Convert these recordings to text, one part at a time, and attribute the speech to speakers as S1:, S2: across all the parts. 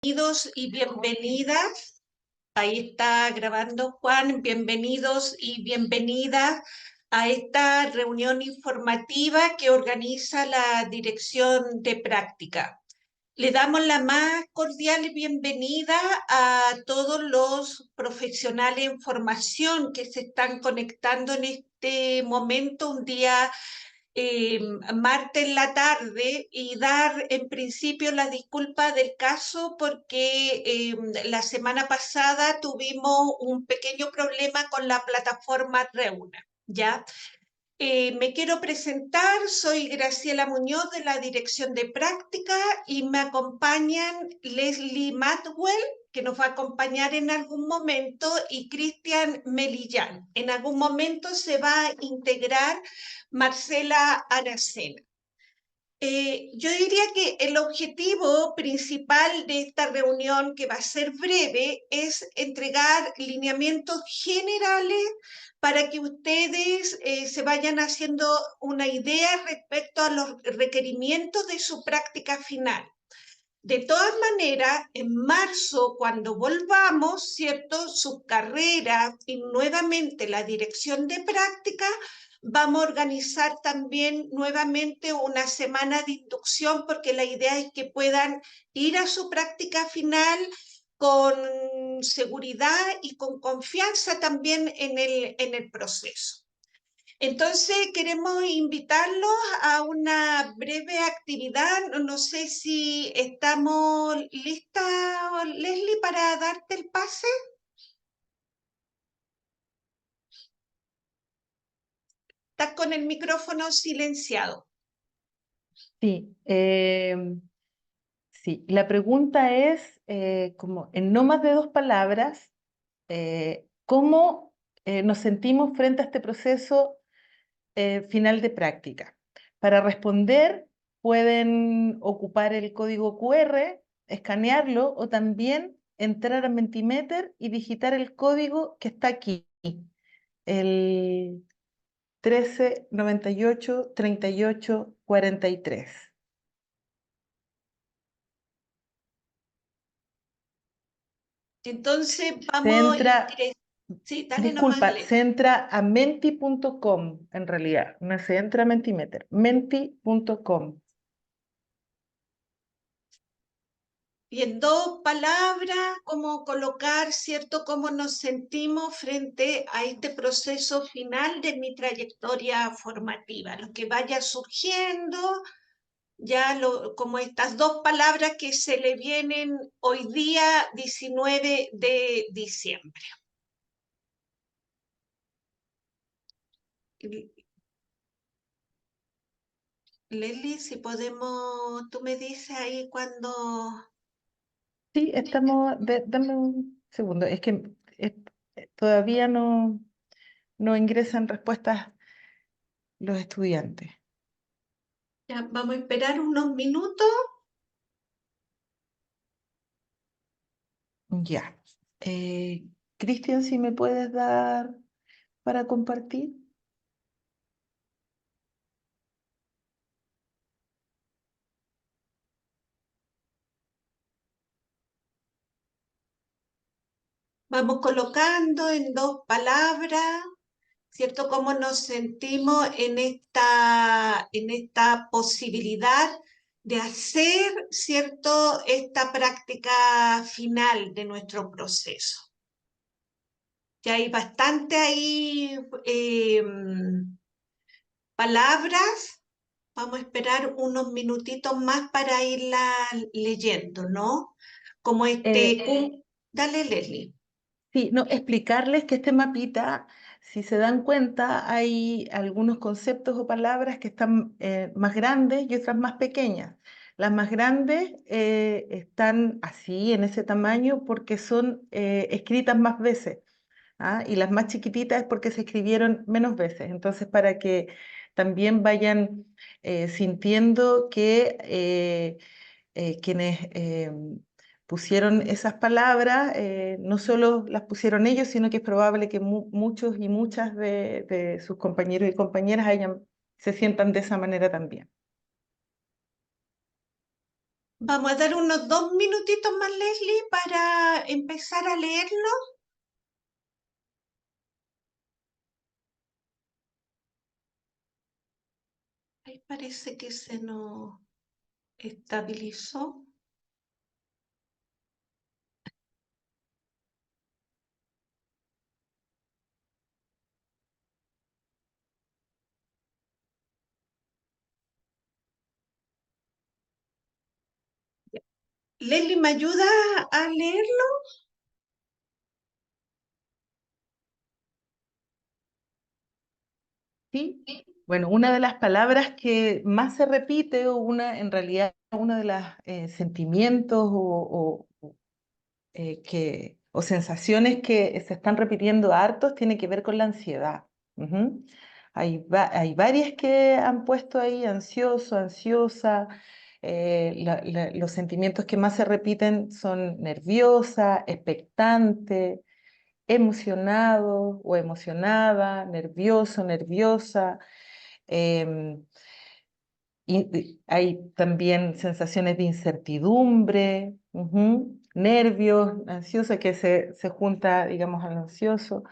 S1: Bienvenidos y bienvenidas. Ahí está grabando Juan. Bienvenidos y bienvenidas a esta reunión informativa que organiza la Dirección de Práctica. Le damos la más cordial bienvenida a todos los profesionales en formación que se están conectando en este momento, un día martes en la tarde, y dar en principio la disculpa del caso porque la semana pasada tuvimos un pequeño problema con la plataforma Reuna, ¿ya? Me quiero presentar, soy Graciela Muñoz de la Dirección de Práctica y me acompañan Leslie Matwell, que nos va a acompañar en algún momento, y Cristian Melillán. En algún momento se va a integrar Marcela Aracena. Yo diría que el objetivo principal de esta reunión, que va a ser breve, es entregar lineamientos generales para que ustedes se vayan haciendo una idea respecto a los requerimientos de su práctica final. De todas maneras, en marzo, cuando volvamos, ¿cierto?, su carrera y nuevamente la dirección de práctica, vamos a organizar también nuevamente una semana de inducción, porque la idea es que puedan ir a su práctica final con seguridad y con confianza también en el proceso. Entonces, queremos invitarlos a una breve actividad. No sé si estamos listas, Leslie, para darte el pase. Estás con el micrófono silenciado.
S2: Sí, sí. La pregunta es, como en no más de 2 palabras, ¿cómo nos sentimos frente a este proceso final de práctica? Para responder, pueden ocupar el código QR, escanearlo o también entrar a Mentimeter y digitar el código que está aquí, el 13983843.
S1: Entonces,
S2: Se
S1: vamos a
S2: entra,
S1: ingresar. Sí, dale nomás,
S2: disculpa, se
S1: Leslie.
S2: entra a menti.com en realidad, no se entra a Mentimeter, menti.com.
S1: Y en 2 palabras, cómo colocar, ¿cierto?, cómo nos sentimos frente a este proceso final de mi trayectoria formativa. Lo que vaya surgiendo, como estas 2 palabras que se le vienen hoy día, 19 de diciembre. Leslie, si podemos, tú me dices ahí cuando...
S2: Sí, estamos, dame un segundo, es que todavía no ingresan respuestas los estudiantes.
S1: Ya, vamos a esperar unos minutos.
S2: Ya. Cristian, si me puedes dar para compartir.
S1: Vamos colocando en 2 palabras, ¿cierto?, cómo nos sentimos en esta posibilidad de hacer, ¿cierto?, esta práctica final de nuestro proceso. Ya hay bastante ahí palabras. Vamos a esperar unos minutitos más para irla leyendo, ¿no? Como Dale, Leslie.
S2: Sí, no, explicarles que este mapita, si se dan cuenta, hay algunos conceptos o palabras que están más grandes y otras más pequeñas. Las más grandes están así, en ese tamaño, porque son escritas más veces, ¿ah? Y las más chiquititas es porque se escribieron menos veces. Entonces, para que también vayan sintiendo que quienes pusieron esas palabras, no solo las pusieron ellos, sino que es probable que muchos y muchas de sus compañeros y compañeras se sientan de esa manera también.
S1: Vamos a dar unos 2 minutitos más, Leslie, para empezar a leerlo. Ahí parece que se nos estabilizó. Leslie, ¿me ayuda a leerlo?
S2: ¿Sí? Bueno, una de las palabras que más se repite, o en realidad, uno de los sentimientos o sensaciones que se están repitiendo hartos tiene que ver con la ansiedad. Ujú. Hay varias que han puesto ahí: ansioso, ansiosa. Los sentimientos que más se repiten son nerviosa, expectante, emocionado o emocionada, nervioso, nerviosa. em, Hay también sensaciones de incertidumbre, ujú, nervios, ansiosa, que se junta, digamos, al ansioso.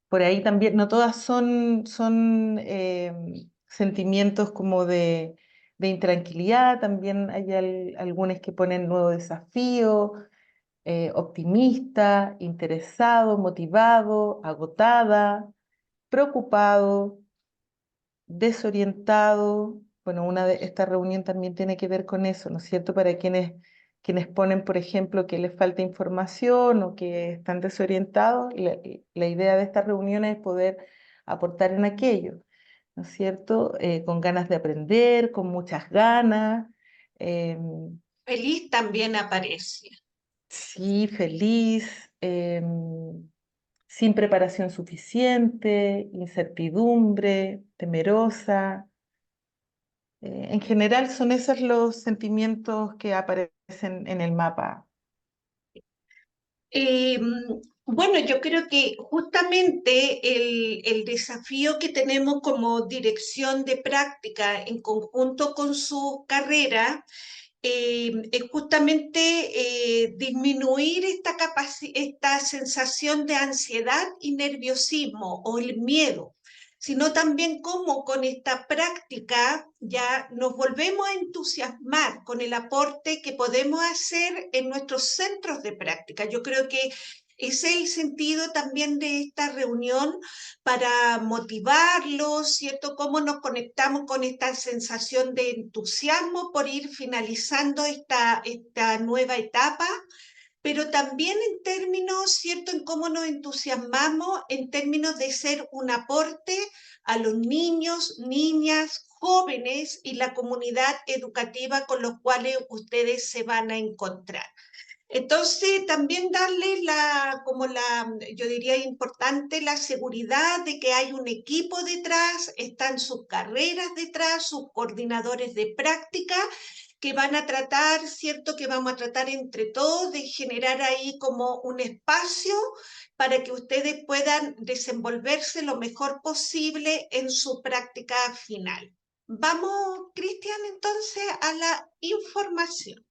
S2: Por ahí también, no todas son sentimientos como de intranquilidad. También hay algunas que ponen nuevo desafío, optimista, interesado, motivado, agotada, preocupado, desorientado. Bueno, esta reunión también tiene que ver con eso, ¿no es cierto? Para quienes ponen, por ejemplo, que les falta información o que están desorientados, la idea de esta reunión es poder aportar en aquello, ¿no es cierto? Con ganas de aprender, con muchas ganas.
S1: Feliz también aparece.
S2: Sí, feliz, sin preparación suficiente, incertidumbre, temerosa. En general son esos los sentimientos que aparecen en el mapa.
S1: Eh, bueno, yo creo que justamente el desafío que tenemos como dirección de práctica en conjunto con su carrera es justamente disminuir esta sensación de ansiedad y nerviosismo o el miedo, sino también cómo con esta práctica ya nos volvemos a entusiasmar con el aporte que podemos hacer en nuestros centros de práctica. Yo creo que ese es el sentido también de esta reunión, para motivarlos, ¿cierto? Cómo nos conectamos con esta sensación de entusiasmo por ir finalizando esta nueva etapa, pero también en términos, ¿cierto?, en cómo nos entusiasmamos en términos de ser un aporte a los niños, niñas, jóvenes y la comunidad educativa con los cuales ustedes se van a encontrar. Entonces, también darle yo diría, importante la seguridad de que hay un equipo detrás, están sus carreras detrás, sus coordinadores de práctica, que van a tratar, ¿cierto? Que vamos a tratar entre todos de generar ahí como un espacio para que ustedes puedan desenvolverse lo mejor posible en su práctica final. Vamos, Cristian, entonces a la información.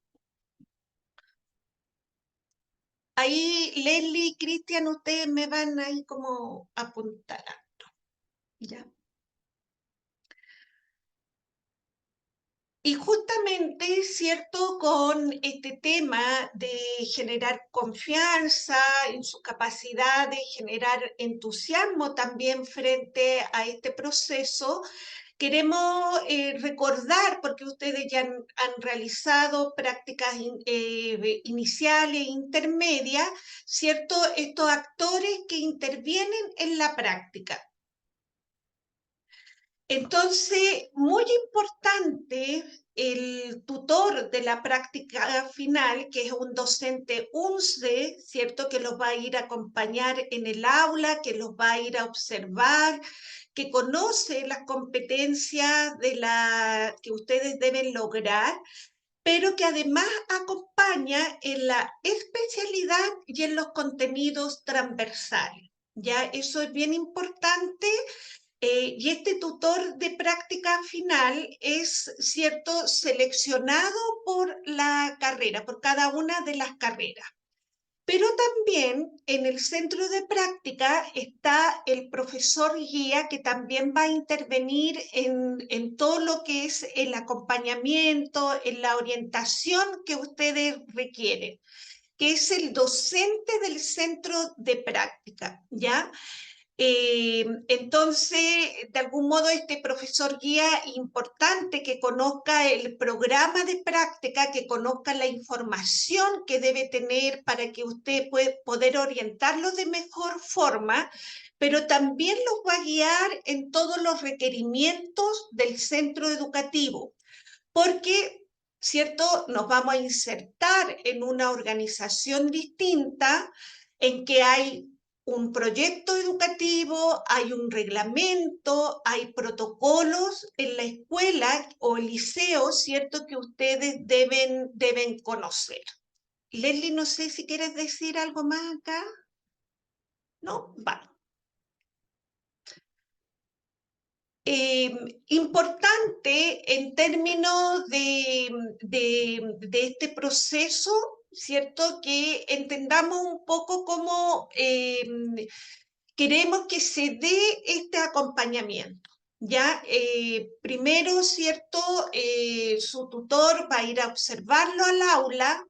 S1: Ahí, Leslie y Cristian, ustedes me van ahí como apuntalando, ¿ya? Y justamente, ¿cierto?, con este tema de generar confianza en su capacidad de generar entusiasmo también frente a este proceso, queremos recordar, porque ustedes ya han realizado prácticas iniciales e intermedias, ¿cierto? Estos actores que intervienen en la práctica. Entonces, muy importante, el tutor de la práctica final, que es un docente UNSDE, ¿cierto? Que los va a ir a acompañar en el aula, que los va a ir a observar, que conoce las competencias que ustedes deben lograr, pero que además acompaña en la especialidad y en los contenidos transversales. Ya, eso es bien importante, Y este tutor de práctica final es, cierto, seleccionado por la carrera, por cada una de las carreras. Pero también en el centro de práctica está el profesor guía que también va a intervenir en todo lo que es el acompañamiento, en la orientación que ustedes requieren, que es el docente del centro de práctica, ¿ya? Entonces, de algún modo, este profesor guía importante que conozca el programa de práctica, que conozca la información que debe tener para que usted pueda poder orientarlo de mejor forma, pero también los va a guiar en todos los requerimientos del centro educativo, porque, ¿cierto? Nos vamos a insertar en una organización distinta en que hay un proyecto educativo, hay un reglamento, hay protocolos en la escuela o el liceo, ¿cierto? Que ustedes deben conocer. Leslie, no sé si quieres decir algo más acá. ¿No? Vale. Importante en términos de este proceso, ¿cierto? Que entendamos un poco cómo queremos que se dé este acompañamiento. Ya, primero, ¿cierto? Su tutor va a ir a observarlo al aula,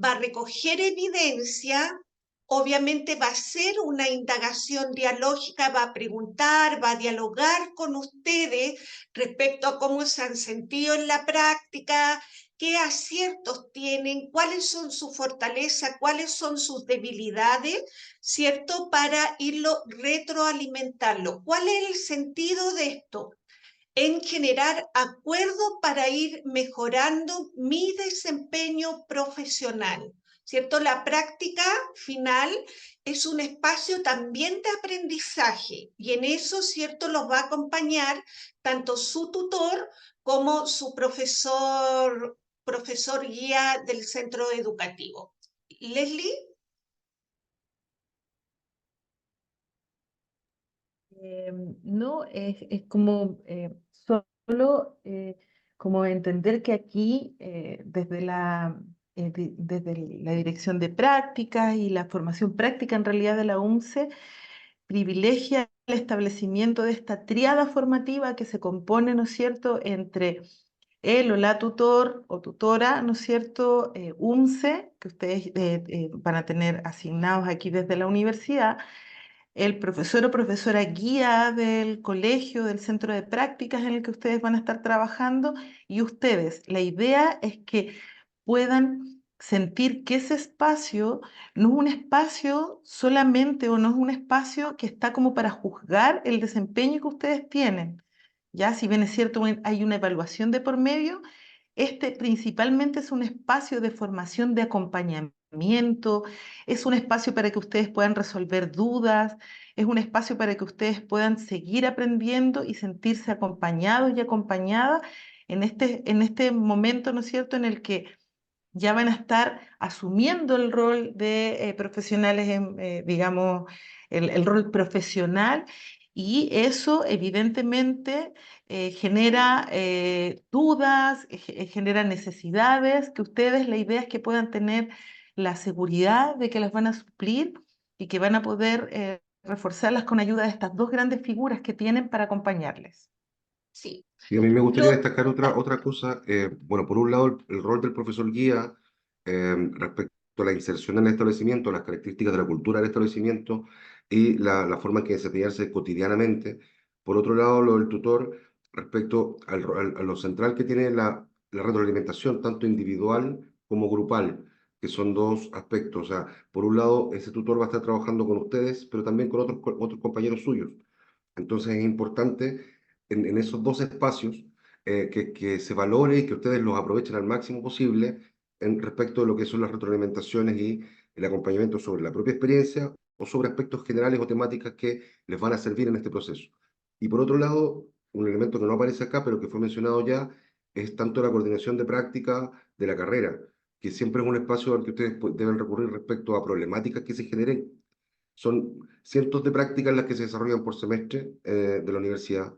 S1: va a recoger evidencia, obviamente va a hacer una indagación dialógica, va a preguntar, va a dialogar con ustedes respecto a cómo se han sentido en la práctica, qué aciertos tienen, cuáles son sus fortalezas, cuáles son sus debilidades, ¿cierto? Para irlo retroalimentarlo. ¿Cuál es el sentido de esto? En generar acuerdos para ir mejorando mi desempeño profesional, ¿cierto? La práctica final es un espacio también de aprendizaje y en eso, ¿cierto? Los va a acompañar tanto su tutor como su profesor guía del centro educativo. Leslie.
S2: No, es como solo como entender que aquí desde la dirección de prácticas y la formación práctica en realidad de la UNCE privilegia el establecimiento de esta tríada formativa que se compone, ¿no es cierto?, entre el o la tutor o tutora, ¿no es cierto?, UNCE, que ustedes van a tener asignados aquí desde la universidad, el profesor o profesora guía del colegio, del centro de prácticas en el que ustedes van a estar trabajando y ustedes. La idea es que puedan sentir que ese espacio no es un espacio solamente o no es un espacio que está como para juzgar el desempeño que ustedes tienen. Ya, si bien es cierto, hay una evaluación de por medio, este principalmente es un espacio de formación, de acompañamiento, es un espacio para que ustedes puedan resolver dudas, es un espacio para que ustedes puedan seguir aprendiendo y sentirse acompañados y acompañadas en este momento, ¿no es cierto?, en el que ya van a estar asumiendo el rol de profesionales, digamos, el rol profesional, y eso evidentemente genera dudas, genera necesidades que ustedes, la idea es que puedan tener la seguridad de que las van a suplir y que van a poder reforzarlas con ayuda de estas dos grandes figuras que tienen para acompañarles.
S1: Sí.
S3: Y a mí me gustaría
S1: Lo,
S3: destacar otra cosa. Bueno, por un lado, el rol del profesor guía respecto a la inserción en el establecimiento, las características de la cultura del establecimiento y la forma en que desempeñarse cotidianamente. Por otro lado, lo del tutor respecto a lo central que tiene la retroalimentación, tanto individual como grupal, que son dos aspectos. O sea, por un lado, ese tutor va a estar trabajando con ustedes, pero también con otros compañeros suyos. Entonces es importante en esos dos espacios que se valore y que ustedes los aprovechen al máximo posible en respecto de lo que son las retroalimentaciones y el acompañamiento sobre la propia experiencia o sobre aspectos generales o temáticas que les van a servir en este proceso. Y por otro lado, un elemento que no aparece acá, pero que fue mencionado ya, es tanto la coordinación de práctica de la carrera, que siempre es un espacio al que ustedes deben recurrir respecto a problemáticas que se generen Son cientos de prácticas las que se desarrollan por semestre de la universidad,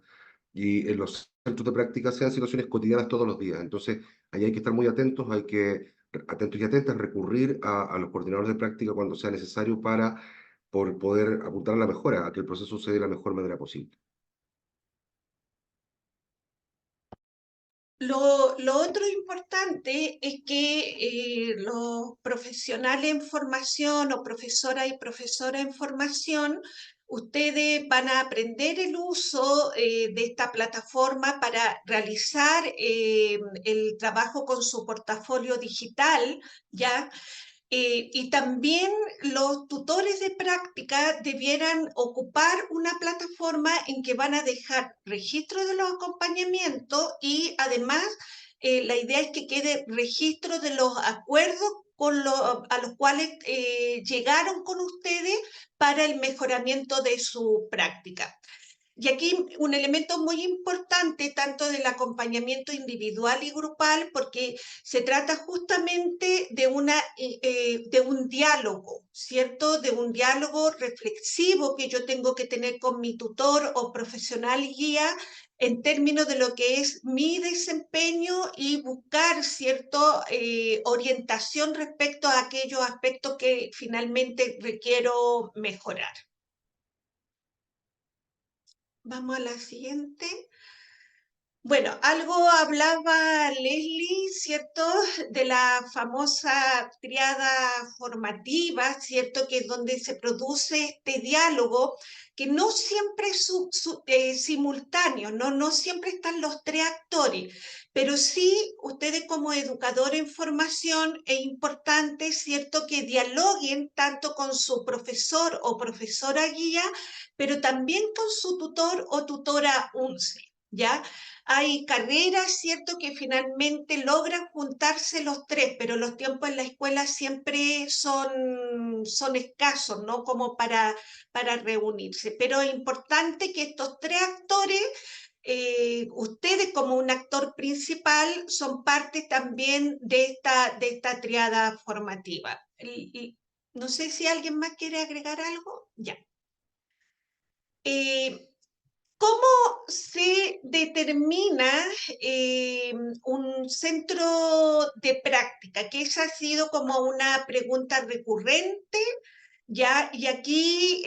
S3: y en los centros de práctica sean situaciones cotidianas todos los días. Entonces, ahí hay que estar muy atentos, atentos y atentas, recurrir a los coordinadores de práctica cuando sea necesario para por poder apuntar a la mejora, a que el proceso se dé de la mejor manera posible.
S1: Lo otro importante es que los profesionales en formación o profesoras y profesoras en formación, ustedes van a aprender el uso de esta plataforma para realizar el trabajo con su portafolio digital, ¿ya? Y también los tutores de práctica debieran ocupar una plataforma en que van a dejar registro de los acompañamientos y además la idea es que quede registro de los acuerdos a los cuales llegaron con ustedes para el mejoramiento de su práctica. Y aquí un elemento muy importante, tanto del acompañamiento individual y grupal, porque se trata justamente de un diálogo, ¿cierto? De un diálogo reflexivo que yo tengo que tener con mi tutor o profesional guía en términos de lo que es mi desempeño y buscar cierta orientación respecto a aquellos aspectos que finalmente requiero mejorar. Vamos a la siguiente. Bueno, algo hablaba Leslie, ¿cierto? De la famosa triada formativa, ¿cierto? Que es donde se produce este diálogo, que no siempre es simultáneo, ¿no? No siempre están los tres actores, pero sí ustedes como educadores en formación es importante, ¿cierto? Que dialoguen tanto con su profesor o profesora guía, pero también con su tutor o tutora UNCE, ¿ya? Hay carreras, ¿cierto?, que finalmente logran juntarse los tres, pero los tiempos en la escuela siempre son escasos, ¿no? Como para reunirse. Pero es importante que estos tres actores, ustedes como un actor principal, son parte también de esta triada formativa. No sé si alguien más quiere agregar algo. Ya. ¿Cómo se determina un centro de práctica? Que esa ha sido como una pregunta recurrente, ¿ya? Y aquí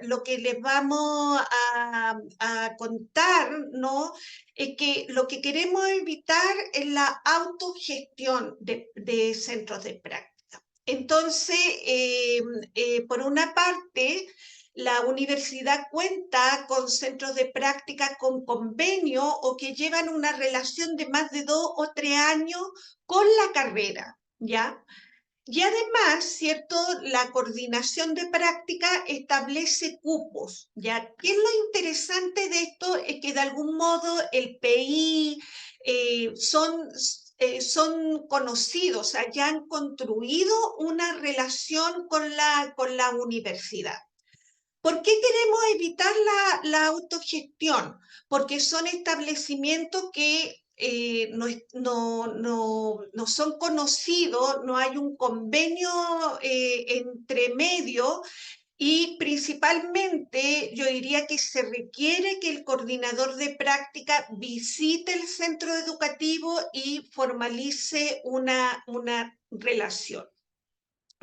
S1: lo que les vamos a contar, ¿no? Es que lo que queremos evitar es la autogestión de centros de práctica. Entonces, por una parte, la universidad cuenta con centros de práctica con convenio o que llevan una relación de más de 2 o 3 años con la carrera, ¿ya? Y además, ¿cierto? La coordinación de práctica establece cupos, ¿ya? ¿Qué es lo interesante de esto? Es que de algún modo el PI son conocidos, o sea, ya han construido una relación con la universidad. ¿Por qué queremos evitar la autogestión? Porque son establecimientos que no son conocidos, no hay un convenio entre medio y principalmente yo diría que se requiere que el coordinador de práctica visite el centro educativo y formalice una relación.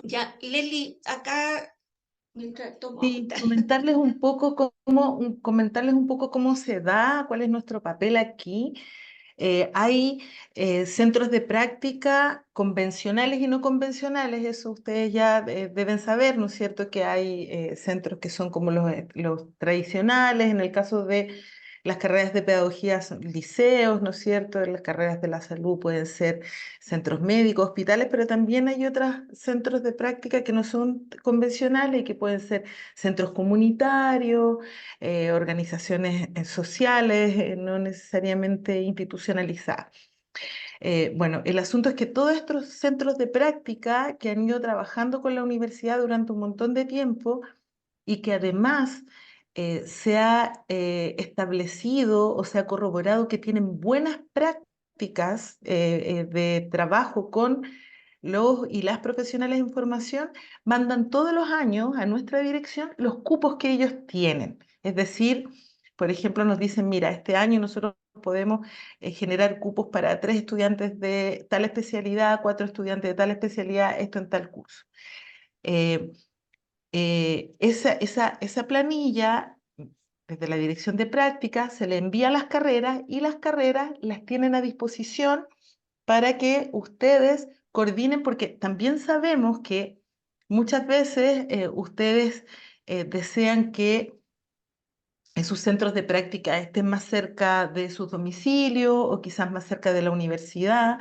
S1: Ya, Leli, acá mientras tomo
S2: Sí,
S1: agüita.
S2: comentarles un poco cómo se da, cuál es nuestro papel aquí. Hay centros de práctica convencionales y no convencionales, eso ustedes ya deben saber, ¿no es cierto? Que hay centros que son como los tradicionales, en el caso de las carreras de pedagogía son liceos, ¿no es cierto? En las carreras de la salud pueden ser centros médicos, hospitales, pero también hay otros centros de práctica que no son convencionales y que pueden ser centros comunitarios, organizaciones sociales, no necesariamente institucionalizadas. Bueno, el asunto es que todos estos centros de práctica que han ido trabajando con la universidad durante un montón de tiempo y que además se ha establecido o se ha corroborado que tienen buenas prácticas de trabajo con los y las profesionales en formación mandan todos los años a nuestra dirección los cupos que ellos tienen. Es decir, por ejemplo, nos dicen, mira, este año nosotros podemos generar cupos para 3 estudiantes de tal especialidad, 4 estudiantes de tal especialidad, esto en tal curso. Esa planilla, desde la dirección de práctica, se le envía a las carreras y las carreras las tienen a disposición para que ustedes coordinen, porque también sabemos que muchas veces ustedes desean que sus centros de práctica estén más cerca de su domicilio o quizás más cerca de la universidad.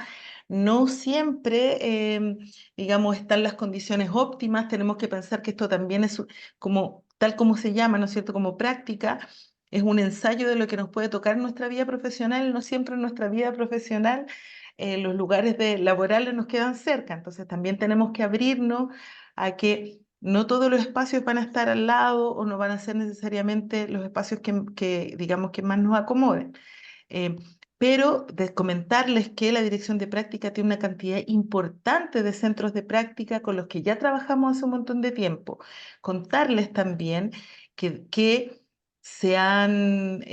S2: No siempre, digamos, están las condiciones óptimas. Tenemos que pensar que esto también es como, tal como se llama, ¿no es cierto?, como práctica. Es un ensayo de lo que nos puede tocar en nuestra vida profesional. No siempre en nuestra vida profesional los lugares laborales nos quedan cerca. Entonces también tenemos que abrirnos a que no todos los espacios van a estar al lado o no van a ser necesariamente los espacios digamos, que más nos acomoden. Eh, pero comentarles que la dirección de práctica tiene una cantidad importante de centros de práctica con los que ya trabajamos hace un montón de tiempo. Contarles también que se han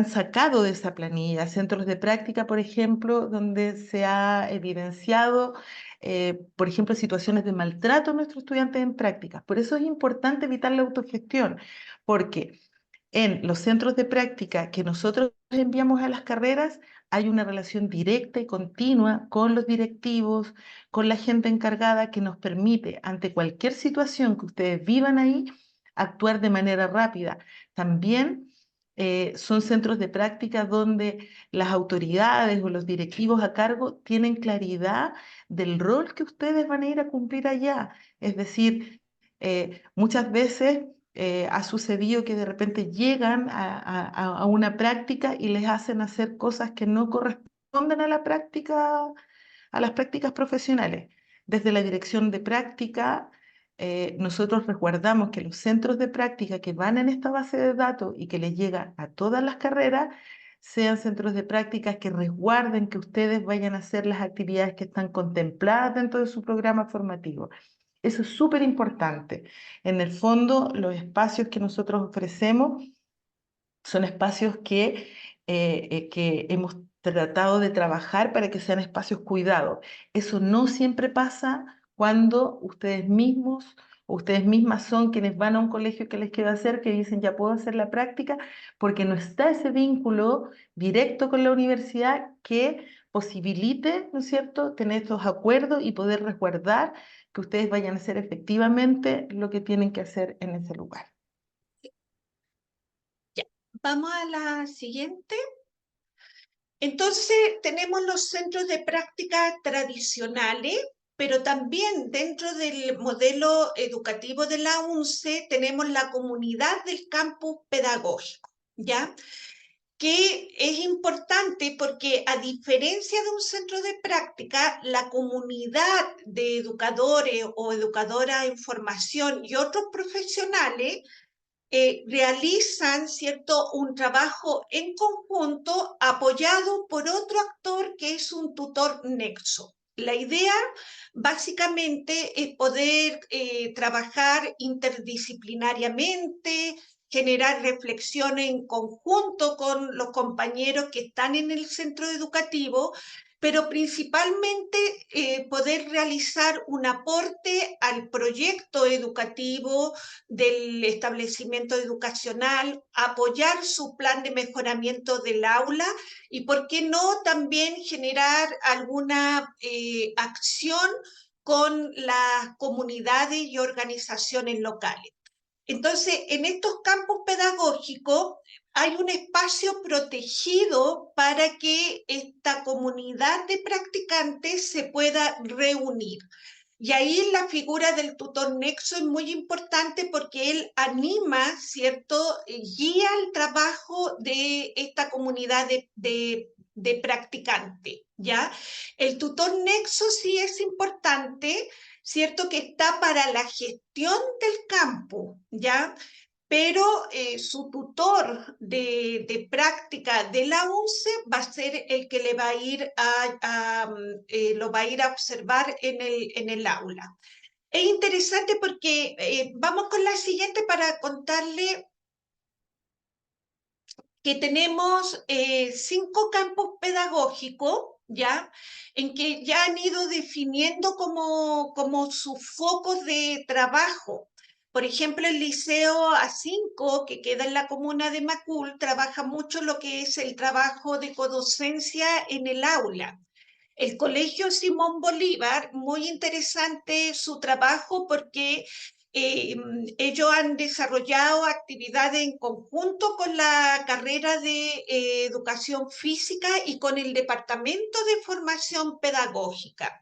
S2: sacado de esa planilla centros de práctica, por ejemplo, donde se ha evidenciado, por ejemplo, situaciones de maltrato a nuestros estudiantes en prácticas. Por eso es importante evitar la autogestión, porque en los centros de práctica que nosotros enviamos a las carreras, hay una relación directa y continua con los directivos, con la gente encargada que nos permite, ante cualquier situación que ustedes vivan ahí, actuar de manera rápida. También son centros de práctica donde las autoridades o los directivos a cargo tienen claridad del rol que ustedes van a ir a cumplir allá. Es decir, muchas veces ha sucedido que de repente llegan a una práctica y les hacen hacer cosas que no corresponden a la práctica, a las prácticas profesionales. Desde la dirección de práctica, nosotros resguardamos que los centros de práctica que van en esta base de datos y que les llega a todas las carreras sean centros de práctica que resguarden que ustedes vayan a hacer las actividades que están contempladas dentro de su programa formativo. Eso es súper importante. En el fondo, los espacios que nosotros ofrecemos son espacios que hemos tratado de trabajar para que sean espacios cuidados. Eso no siempre pasa cuando ustedes mismos o ustedes mismas son quienes van a un colegio que les queda cerca y dicen ya puedo hacer la práctica, porque no está ese vínculo directo con la universidad que posibilite, ¿no es cierto?, tener estos acuerdos y poder resguardar que ustedes vayan a hacer efectivamente lo que tienen que hacer en ese lugar.
S1: Ya, vamos a la siguiente. Entonces, tenemos los centros de práctica tradicionales, pero también dentro del modelo educativo de la UNCE tenemos la comunidad del campus pedagógico, ¿ya? Que es importante porque a diferencia de un centro de práctica, la comunidad de educadores o educadoras en formación y otros profesionales realizan, ¿cierto?, un trabajo en conjunto apoyado por otro actor que es un tutor nexo. La idea básicamente es poder trabajar interdisciplinariamente, generar reflexiones en conjunto con los compañeros que están en el centro educativo, pero principalmente poder realizar un aporte al proyecto educativo del establecimiento educacional, apoyar su plan de mejoramiento del aula y, ¿por qué no?, también generar alguna acción con las comunidades y organizaciones locales. Entonces, en estos campos pedagógicos hay un espacio protegido para que esta comunidad de practicantes se pueda reunir. Y ahí la figura del tutor nexo es muy importante porque él anima, ¿cierto?, guía el trabajo de esta comunidad de practicantes, ¿ya? El tutor nexo sí es importante, ¿cierto?, que está para la gestión del campo, ¿ya? pero su tutor de práctica de la UNCE va a ser el que le va a ir lo va a ir a observar en el aula. Es interesante porque vamos con la siguiente para contarle que tenemos 5 campos pedagógicos, ¿ya? En que ya han ido definiendo como sus focos de trabajo. Por ejemplo, el Liceo A5, que queda en la comuna de Macul, trabaja mucho lo que es el trabajo de codocencia en el aula. El Colegio Simón Bolívar, muy interesante su trabajo porque ellos han desarrollado actividades en conjunto con la carrera de educación física y con el Departamento de Formación Pedagógica.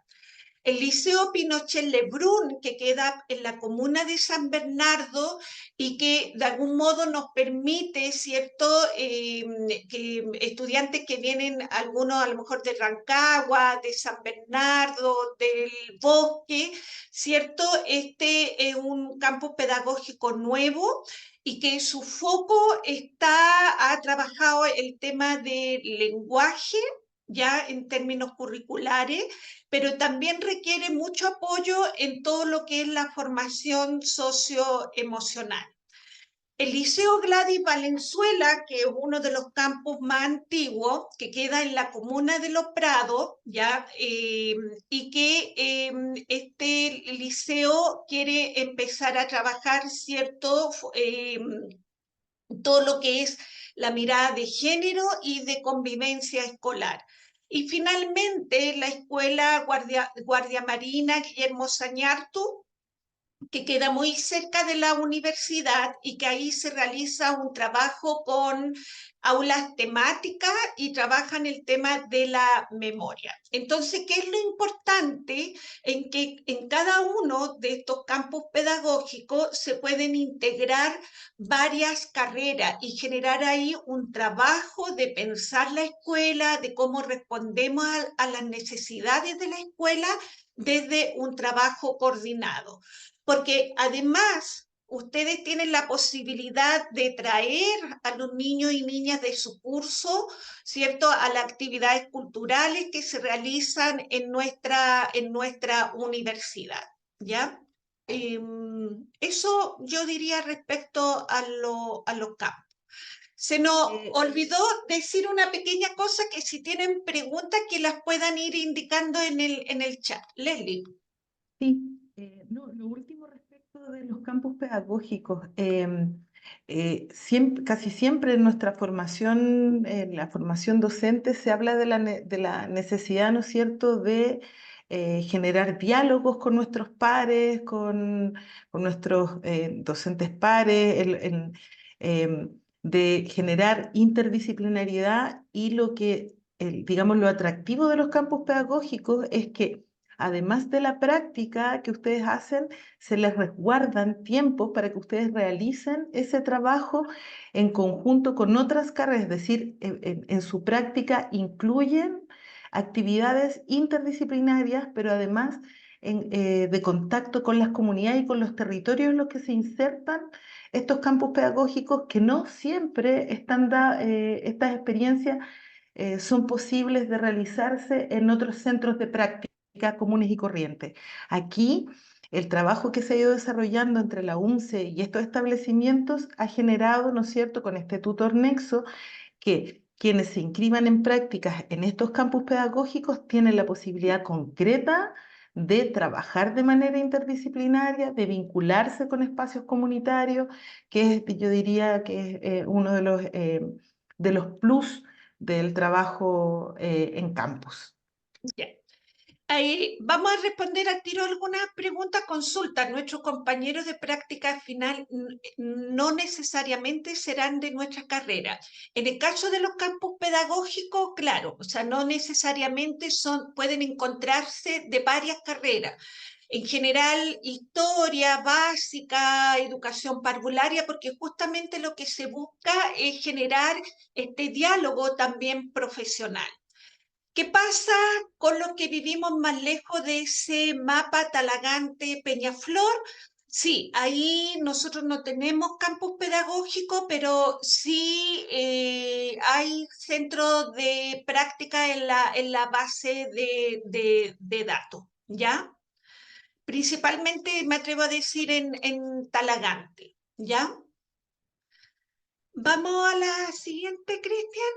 S1: El Liceo Pinochet Lebrun, que queda en la comuna de San Bernardo y que de algún modo nos permite, ¿cierto?, que estudiantes que vienen, algunos a lo mejor de Rancagua, de San Bernardo, del Bosque, ¿cierto? Este es un campo pedagógico nuevo y que su foco ha trabajado el tema del lenguaje, ya en términos curriculares, pero también requiere mucho apoyo en todo lo que es la formación socioemocional. El Liceo Gladys Valenzuela, que es uno de los campus más antiguos, que queda en la comuna de Los Prados, ¿ya? Y que este liceo quiere empezar a trabajar, ¿cierto?, todo lo que es la mirada de género y de convivencia escolar. Y finalmente la Escuela Guardia Marina Guillermo Sañartu, que queda muy cerca de la universidad y que ahí se realiza un trabajo con aulas temáticas y trabajan el tema de la memoria. Entonces, ¿qué es lo importante? En que en cada uno de estos campos pedagógicos se pueden integrar varias carreras y generar ahí un trabajo de pensar la escuela, de cómo respondemos a las necesidades de la escuela desde un trabajo coordinado. Porque además ustedes tienen la posibilidad de traer a los niños y niñas de su curso, ¿cierto?, a las actividades culturales que se realizan en nuestra universidad, ¿ya? Eso yo diría respecto a los campos. Se nos olvidó decir una pequeña cosa, que si tienen preguntas que las puedan ir indicando en el chat. Leslie.
S2: Sí, no, lo último respecto de los campus pedagógicos. Casi siempre en nuestra formación, en la formación docente, se habla de la necesidad, ¿no es cierto?, de generar diálogos con nuestros pares, con nuestros docentes pares, de generar interdisciplinariedad, y digamos, lo atractivo de los campus pedagógicos es que, además de la práctica que ustedes hacen, se les resguardan tiempos para que ustedes realicen ese trabajo en conjunto con otras carreras, es decir, en su práctica incluyen actividades interdisciplinarias, pero además de contacto con las comunidades y con los territorios en los que se insertan estos campus pedagógicos, que no siempre estas experiencias son posibles de realizarse en otros centros de práctica comunes y corrientes. Aquí, el trabajo que se ha ido desarrollando entre la UNCE y estos establecimientos ha generado, ¿no es cierto?, con este tutor nexo, que quienes se inscriban en prácticas en estos campus pedagógicos tienen la posibilidad concreta de trabajar de manera interdisciplinaria, de vincularse con espacios comunitarios, que yo diría que es uno de los plus del trabajo en campus.
S1: Yeah. Ahí vamos a responder al tiro algunas preguntas, consultas. Nuestros compañeros de práctica final no necesariamente serán de nuestra carrera. En el caso de los campus pedagógicos, claro, o sea, no necesariamente pueden encontrarse de varias carreras. En general, historia básica, educación parvularia, porque justamente lo que se busca es generar este diálogo también profesional. ¿Qué pasa con los que vivimos más lejos de ese mapa Talagante Peñaflor? Sí, ahí nosotros no tenemos campus pedagógico, pero sí hay centros de práctica en la base de datos, ¿ya? Principalmente me atrevo a decir en Talagante, ¿ya? Vamos a la siguiente, Cristian.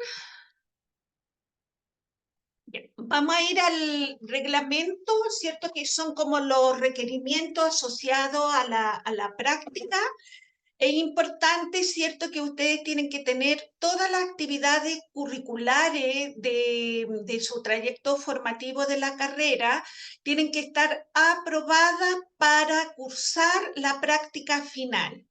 S1: Bien, vamos a ir al reglamento, ¿cierto? Que son como los requerimientos asociados a la práctica. Es importante, ¿cierto?, que ustedes tienen que tener todas las actividades curriculares de su trayecto formativo de la carrera, tienen que estar aprobadas para cursar la práctica final.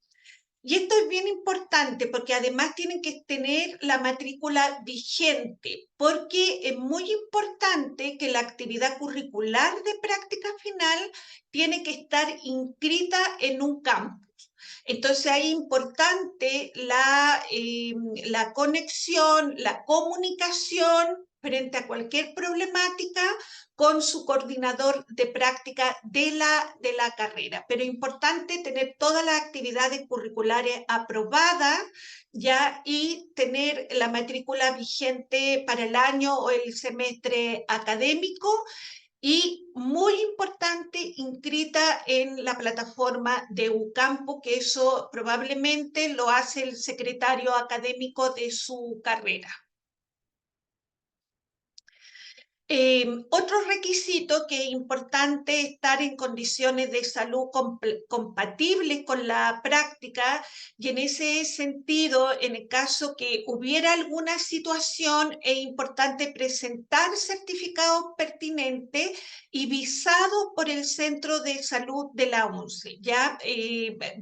S1: Y esto es bien importante porque además tienen que tener la matrícula vigente, porque es muy importante que la actividad curricular de práctica final tiene que estar inscrita en un campus. Entonces ahí es importante la conexión, la comunicación frente a cualquier problemática con su coordinador de práctica de la carrera. Pero es importante tener todas las actividades curriculares aprobadas ya y tener la matrícula vigente para el año o el semestre académico y muy importante, inscrita en la plataforma de UCampo, que eso probablemente lo hace el secretario académico de su carrera. Otro requisito que es importante estar en condiciones de salud compatibles con la práctica y en ese sentido, en el caso que hubiera alguna situación, es importante presentar certificados pertinentes y visados por el Centro de Salud de la ONCE. ¿Ya?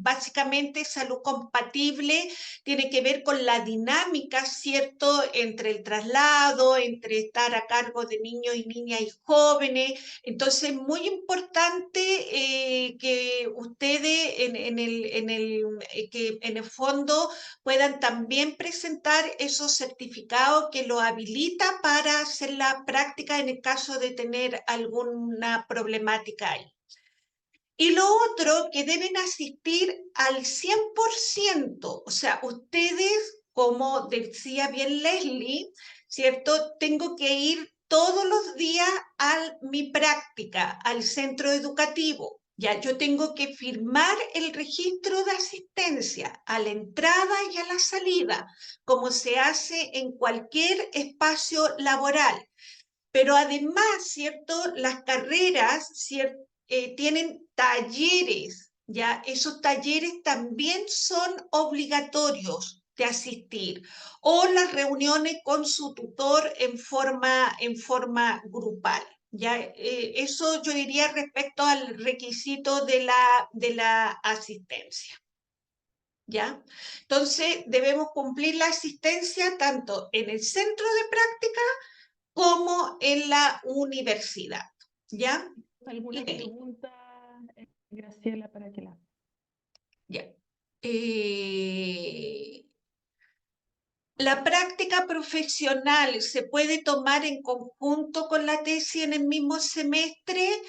S1: Básicamente, salud compatible tiene que ver con la dinámica, ¿cierto?, entre el traslado, entre estar a cargo de niños y niñas y jóvenes. Entonces, muy importante que ustedes que en el fondo puedan también presentar esos certificados que lo habilita para hacer la práctica en el caso de tener alguna problemática ahí. Y lo otro, que deben asistir al 100%, o sea, ustedes, como decía bien Leslie, ¿cierto? Tengo que ir todos los días a mi práctica, al centro educativo. Ya yo tengo que firmar el registro de asistencia a la entrada y a la salida, como se hace en cualquier espacio laboral. Pero además, ¿cierto? Las carreras, ¿cierto? Tienen talleres, ¿ya? Esos talleres también son obligatorios de asistir, o las reuniones con su tutor en forma grupal. ¿Ya? Eso yo diría respecto al requisito de la asistencia. ¿Ya? Entonces, debemos cumplir la asistencia tanto en el centro de práctica como en la universidad. ¿Ya?
S2: ¿Alguna pregunta, Graciela, para que la...
S1: Ya. La práctica profesional se puede tomar en conjunto con la tesis en el mismo semestre.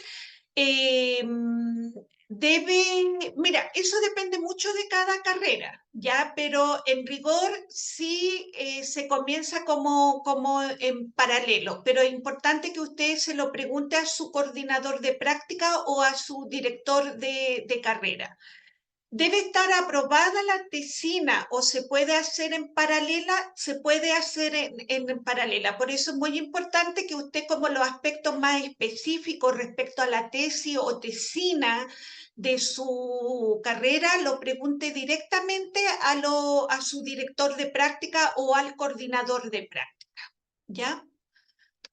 S1: Mira, eso depende mucho de cada carrera, ¿ya? Pero en rigor sí se comienza como en paralelo, pero es importante que usted se lo pregunte a su coordinador de práctica o a su director de carrera. Debe estar aprobada la tesina o se puede hacer en paralela, se puede hacer en paralela. Por eso es muy importante que usted, como los aspectos más específicos respecto a la tesis o tesina de su carrera, lo pregunte directamente a su director de práctica o al coordinador de práctica. ¿Ya?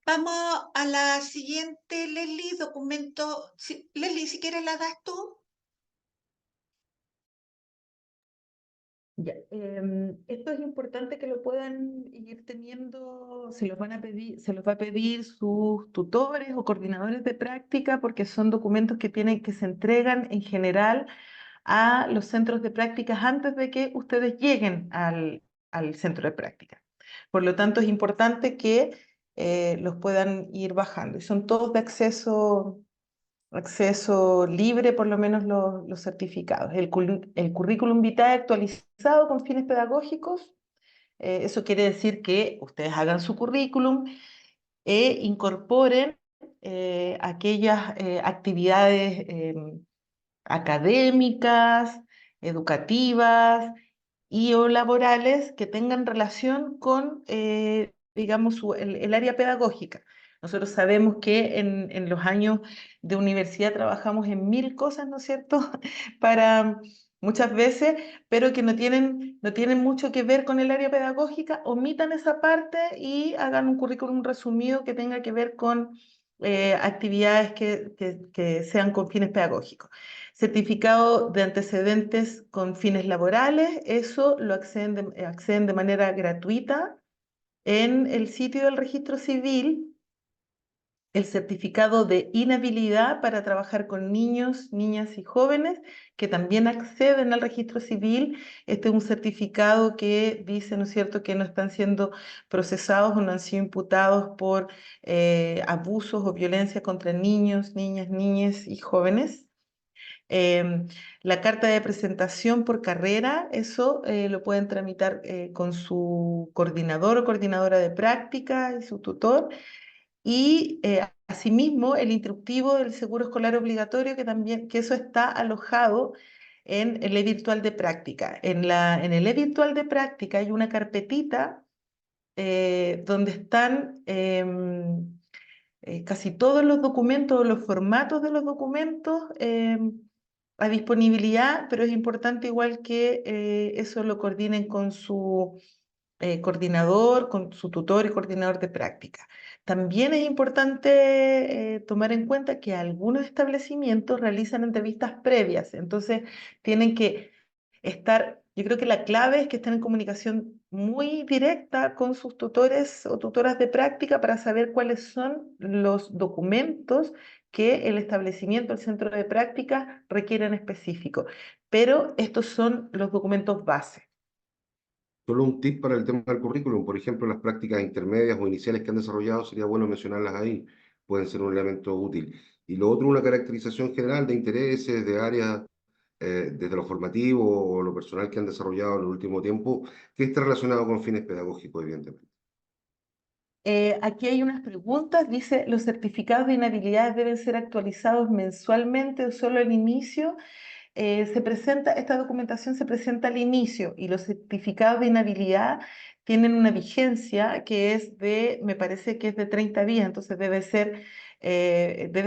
S1: Vamos a la siguiente, Leslie, documento. Leslie, si quieres la das tú.
S2: Ya, esto es importante que lo puedan ir teniendo, se los van a pedir, se los va a pedir sus tutores o coordinadores de práctica porque son documentos que se entregan en general a los centros de prácticas antes de que ustedes lleguen al centro de práctica. Por lo tanto, es importante que los puedan ir bajando y son todos de acceso acceso libre, por lo menos los certificados. El currículum vitae actualizado con fines pedagógicos, eso quiere decir que ustedes hagan su currículum e incorporen aquellas actividades académicas, educativas y o laborales que tengan relación con, digamos, el área pedagógica. Nosotros sabemos que en los años de universidad trabajamos en mil cosas, ¿no es cierto? Para muchas veces, pero que no tienen mucho que ver con el área pedagógica, omitan esa parte y hagan un currículum resumido que tenga que ver con actividades que sean con fines pedagógicos. Certificado de antecedentes con fines laborales, eso lo acceden de manera gratuita en el sitio del registro civil. El certificado de inhabilidad para trabajar con niños, niñas y jóvenes que también acceden al registro civil. Este es un certificado que dice, ¿no es cierto?, que no están siendo procesados o no han sido imputados por abusos o violencia contra niños, niñas, niñas y jóvenes. La carta de presentación por carrera, eso lo pueden tramitar con su coordinador o coordinadora de práctica y su tutor. Y asimismo el instructivo del seguro escolar obligatorio, que eso está alojado en el e-virtual de práctica. En el e-virtual de práctica hay una carpetita donde están casi todos los documentos, los formatos de los documentos a disponibilidad, pero es importante igual que eso lo coordinen con su coordinador, con su tutor y coordinador de práctica. También es importante tomar en cuenta que algunos establecimientos realizan entrevistas previas, entonces tienen que yo creo que la clave es que estén en comunicación muy directa con sus tutores o tutoras de práctica para saber cuáles son los documentos que el establecimiento, el centro de práctica requieren específico. Pero estos son los documentos base.
S3: Solo un tip para el tema del currículum, por ejemplo, las prácticas intermedias o iniciales que han desarrollado, sería bueno mencionarlas ahí, pueden ser un elemento útil. Y lo otro, una caracterización general de intereses, de áreas, desde lo formativo o lo personal que han desarrollado en el último tiempo, que esté relacionado con fines pedagógicos, evidentemente.
S2: Aquí hay unas preguntas. Dice, ¿los certificados de inhabilidades deben ser actualizados mensualmente o solo al inicio? Esta documentación se presenta al inicio y los certificados de inhabilidad tienen una vigencia que me parece que es de 30 días, entonces debe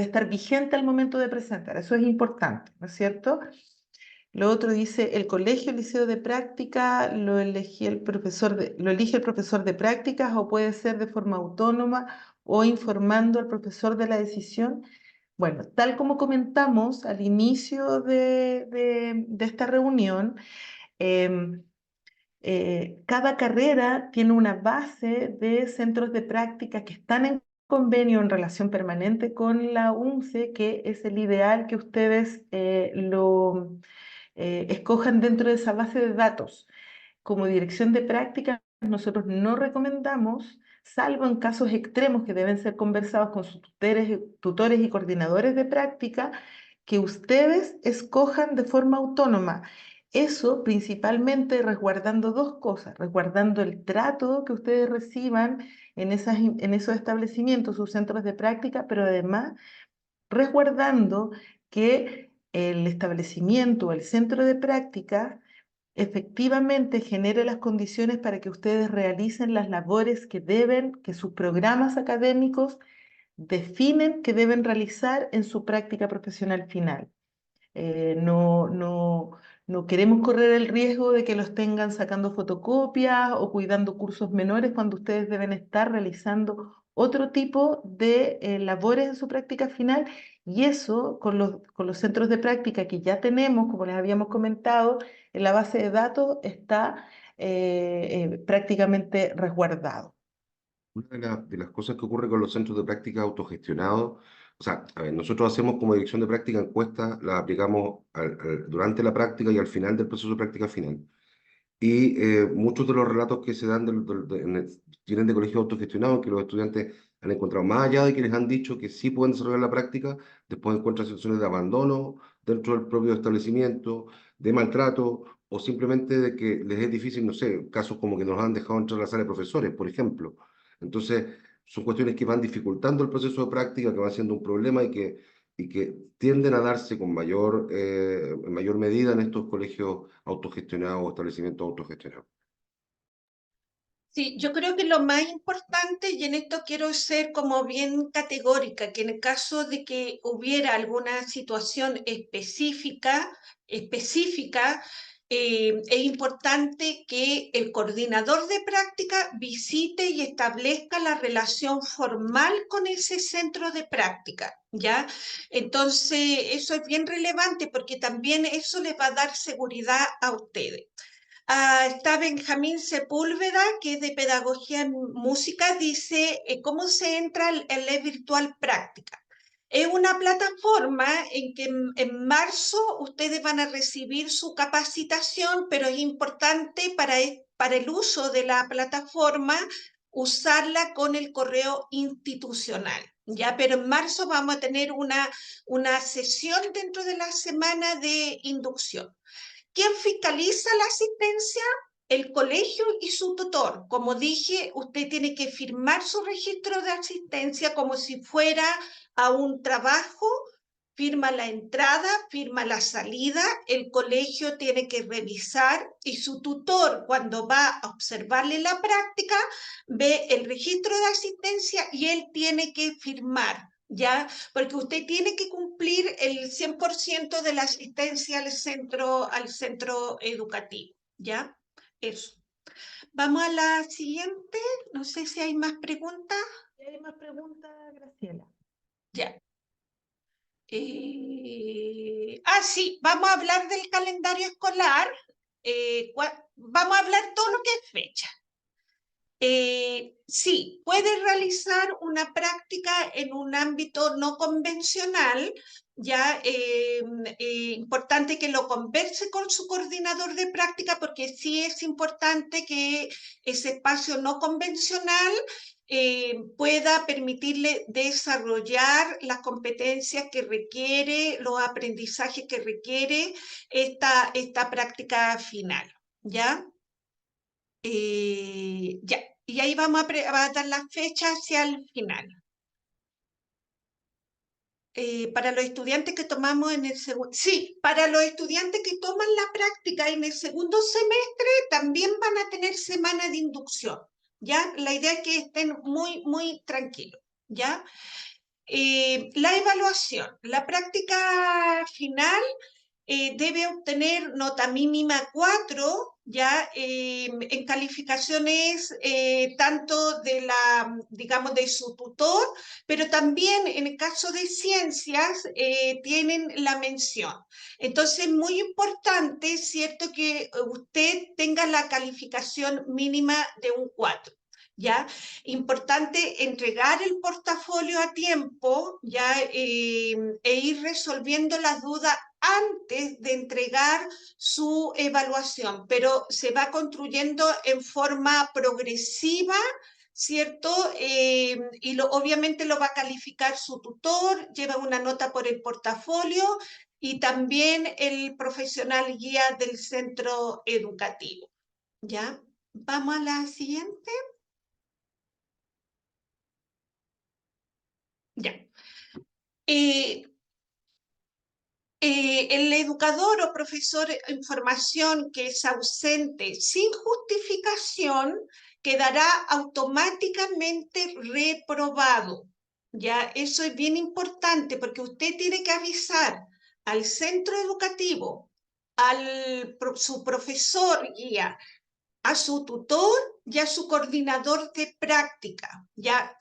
S2: estar vigente al momento de presentar. Eso es importante, ¿no es cierto? Lo otro dice, el colegio, el liceo de práctica, lo elige el profesor de prácticas o puede ser de forma autónoma o informando al profesor de la decisión. Bueno, tal como comentamos al inicio de esta reunión, em, cada carrera tiene una base de centros de práctica que están en convenio en relación permanente con la UNCE, que es el ideal que ustedes lo escojan dentro de esa base de datos. Como dirección de práctica, nosotros no recomendamos, salvo en casos extremos que deben ser conversados con sus tutores y coordinadores de práctica, que ustedes escojan de forma autónoma. Eso principalmente resguardando dos cosas, resguardando el trato que ustedes reciban en esos establecimientos, sus centros de práctica, pero además resguardando que el establecimiento o el centro de práctica efectivamente genere las condiciones para que ustedes realicen las labores que sus programas académicos definen que deben realizar en su práctica profesional final. No queremos correr el riesgo de que los tengan sacando fotocopias o cuidando cursos menores cuando ustedes deben estar realizando otro tipo de labores en su práctica final, y eso con los centros de práctica que ya tenemos, como les habíamos comentado, en la base de datos está prácticamente resguardado.
S3: Una de las cosas que ocurre con los centros de práctica autogestionados, o sea, a ver, nosotros hacemos como dirección de práctica encuestas, las aplicamos durante la práctica y al final del proceso de práctica final. y muchos de los relatos que se dan vienen de colegios autogestionados, que los estudiantes han encontrado, más allá de que les han dicho que sí pueden desarrollar la práctica, después encuentran situaciones de abandono dentro del propio establecimiento, de maltrato, o simplemente de que les es difícil, no sé, casos como que nos han dejado entrar a la sala de profesores, por ejemplo. Entonces, son cuestiones que van dificultando el proceso de práctica, que van siendo un problema y que tienden a darse en mayor medida en estos colegios autogestionados o establecimientos autogestionados.
S1: Sí, yo creo que lo más importante, y en esto quiero ser como bien categórica, que en el caso de que hubiera alguna situación específica, es importante que el coordinador de práctica visite y establezca la relación formal con ese centro de práctica, ¿ya? Entonces, eso es bien relevante porque también eso les va a dar seguridad a ustedes. Está Benjamín Sepúlveda, que es de Pedagogía en Música, dice, ¿cómo se entra en la virtual práctica? Es una plataforma en que en marzo ustedes van a recibir su capacitación, pero es importante para el uso de la plataforma usarla con el correo institucional. Ya, pero en marzo vamos a tener una sesión dentro de la semana de inducción. ¿Quién fiscaliza la asistencia? El colegio y su tutor. Como dije, usted tiene que firmar su registro de asistencia como si fuera a un trabajo, firma la entrada, firma la salida, el colegio tiene que revisar y su tutor, cuando va a observarle la práctica, ve el registro de asistencia y él tiene que firmar. ¿Ya? Porque usted tiene que cumplir el 100% de la asistencia al centro educativo, ¿ya? Eso. Vamos a la siguiente. No sé si hay más preguntas.
S2: ¿Hay más preguntas, Graciela?
S1: Ya. Sí, vamos a hablar del calendario escolar. Vamos a hablar todo lo que es fecha. Sí, puede realizar una práctica en un ámbito no convencional, ya importante que lo converse con su coordinador de práctica porque sí es importante que ese espacio no convencional pueda permitirle desarrollar las competencias que requiere, los aprendizajes que requiere esta práctica final, ¿ya? Ya, y ahí vamos a dar las fechas hacia el final. Para los estudiantes que tomamos en el segundo, sí, para los estudiantes que toman la práctica en el segundo semestre también van a tener semana de inducción, ¿ya? La idea es que estén muy, muy tranquilos, ¿ya? La evaluación, la práctica final debe obtener nota mínima 4, ya en calificaciones tanto de digamos, de su tutor, pero también en el caso de ciencias tienen la mención. Entonces, muy importante, ¿cierto?, que usted tenga la calificación mínima de un 4. ¿Ya? Importante entregar el portafolio a tiempo, ¿ya? E ir resolviendo las dudas antes de entregar su evaluación, pero se va construyendo en forma progresiva, ¿cierto? Y obviamente lo va a calificar su tutor, lleva una nota por el portafolio y también el profesional guía del centro educativo, ¿ya? Vamos a la siguiente. Ya. El educador o profesor en formación que es ausente sin justificación quedará automáticamente reprobado. Ya, eso es bien importante porque usted tiene que avisar al centro educativo, su profesor guía, a su tutor y a su coordinador de práctica. Ya,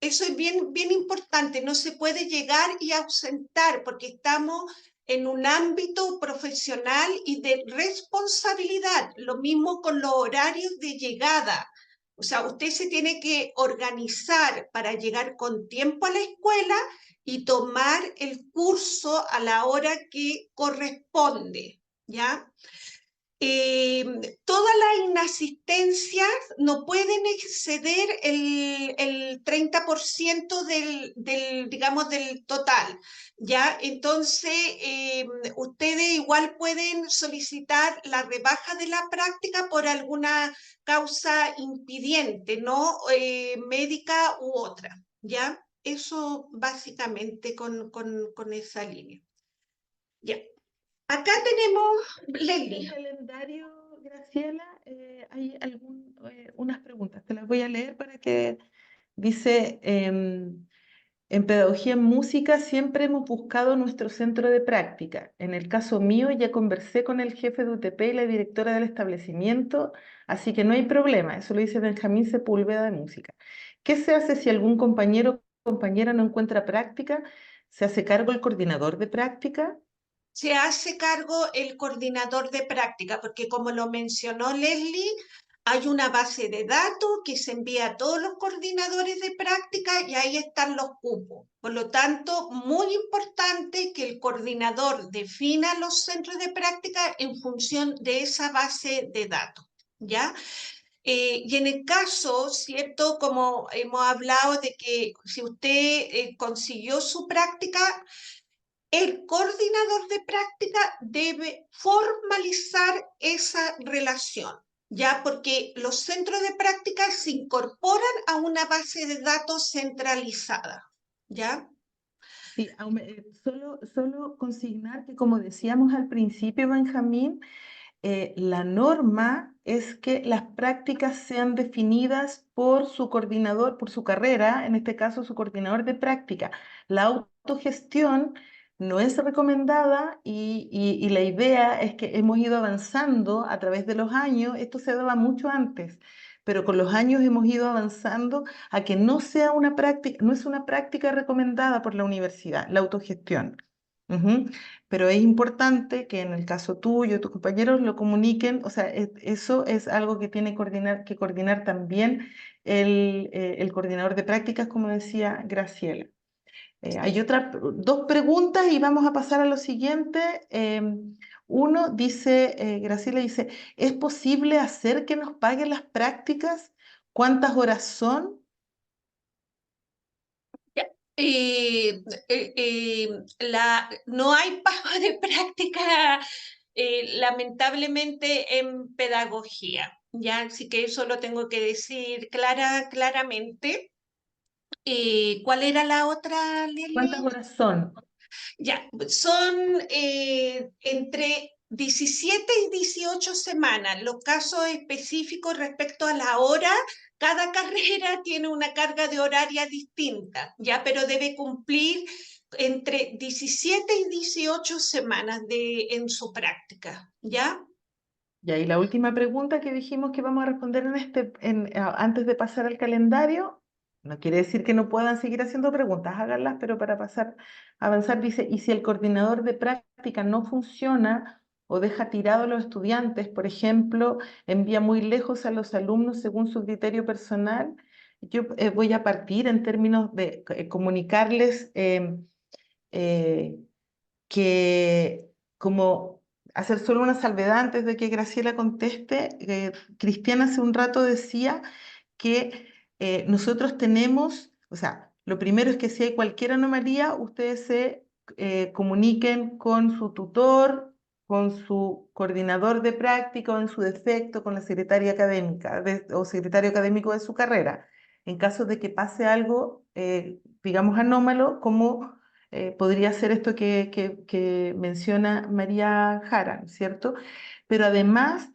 S1: eso es bien, bien importante. No se puede llegar y ausentar porque estamos en un ámbito profesional y de responsabilidad. Lo mismo con los horarios de llegada. O sea, usted se tiene que organizar para llegar con tiempo a la escuela y tomar el curso a la hora que corresponde, ¿ya? Todas las inasistencias no pueden exceder el 30% digamos, del total, ¿ya? Entonces, ustedes igual pueden solicitar la rebaja de la práctica por alguna causa impidiente, ¿no? Médica u otra, ¿ya? Eso básicamente con esa línea. Ya. Acá tenemos,
S2: En el
S1: Leslie.
S2: calendario, Graciela, hay unas preguntas. Te las voy a leer para que dice, en pedagogía en música siempre hemos buscado nuestro centro de práctica. En el caso mío ya conversé con el jefe de UTP y la directora del establecimiento, así que no hay problema. Eso lo dice Benjamín Sepúlveda de música. ¿Qué se hace si algún compañero o compañera no encuentra práctica? ¿Se hace cargo el coordinador de práctica?
S1: Se hace cargo el coordinador de práctica, porque como lo mencionó Leslie, hay una base de datos que se envía a todos los coordinadores de práctica y ahí están los cupos. Por lo tanto, muy importante que el coordinador defina los centros de práctica en función de esa base de datos, ¿ya? Y en el caso, ¿cierto? Como hemos hablado de que si usted consiguió su práctica, el coordinador de práctica debe formalizar esa relación, ¿ya? Porque los centros de práctica se incorporan a una base de datos centralizada, ¿ya?
S2: Sí, solo consignar que, como decíamos al principio, Benjamín, la norma es que las prácticas sean definidas por su coordinador, por su carrera, en este caso su coordinador de práctica. La autogestión no es recomendada y la idea es que hemos ido avanzando a través de los años, esto se daba mucho antes, pero con los años hemos ido avanzando a que no sea una práctica, no es una práctica recomendada por la universidad, la autogestión. Ujú. Pero es importante que en el caso tuyo, tus compañeros lo comuniquen, o sea, eso es algo que tiene que coordinar también el coordinador de prácticas, como decía Graciela. Hay dos preguntas y vamos a pasar a lo siguiente. Uno dice, Graciela dice, ¿es posible hacer que nos paguen las prácticas? ¿Cuántas horas son?
S1: Ya. No hay pago de práctica, lamentablemente, en pedagogía, ¿ya? Así que eso lo tengo que decir claramente. ¿Cuál era la otra,
S2: ¿Cuántas
S1: Leslie?
S2: horas son?
S1: Ya, son entre 17 y 18 semanas. Los casos específicos respecto a la hora, cada carrera tiene una carga de horaria distinta, ya, pero debe cumplir entre 17 y 18 semanas en su práctica, ¿ya?
S2: Y ahí la última pregunta que dijimos que vamos a responder antes de pasar al calendario, no quiere decir que no puedan seguir haciendo preguntas, háganlas, pero para avanzar, dice, y si el coordinador de práctica no funciona o deja tirado a los estudiantes, por ejemplo, envía muy lejos a los alumnos según su criterio personal, yo voy a partir en términos de comunicarles eh, que como hacer solo una salvedad antes de que Graciela conteste, Cristiana hace un rato decía que nosotros tenemos, o sea, lo primero es que si hay cualquier anomalía, ustedes se comuniquen con su tutor, con su coordinador de práctica o en su defecto con la secretaria académica o secretario académico de su carrera. En caso de que pase algo, digamos, anómalo, como podría ser esto que menciona María Jara, ¿cierto? Pero además,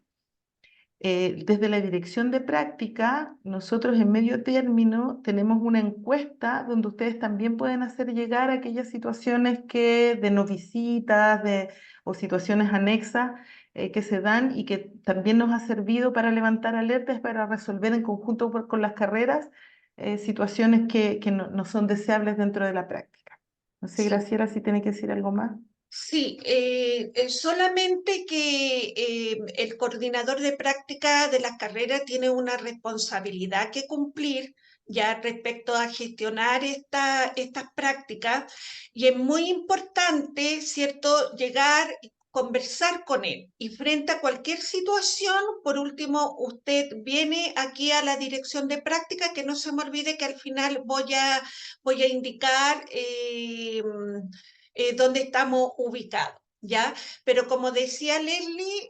S2: desde la dirección de práctica, nosotros en medio término tenemos una encuesta donde ustedes también pueden hacer llegar aquellas situaciones de no visitas o situaciones anexas que se dan y que también nos ha servido para levantar alertas, para resolver en conjunto con las carreras situaciones que no son deseables dentro de la práctica. No sé,
S1: Sí.
S2: Graciela, si tiene que decir algo más.
S1: Sí, solamente que el coordinador de práctica de las carreras tiene una responsabilidad que cumplir ya respecto a gestionar estas prácticas y es muy importante, ¿cierto?, llegar conversar con él. Y frente a cualquier situación, por último, usted viene aquí a la dirección de práctica, que no se me olvide que al final voy a indicar dónde estamos ubicados. ¿Ya? Pero como decía Leslie,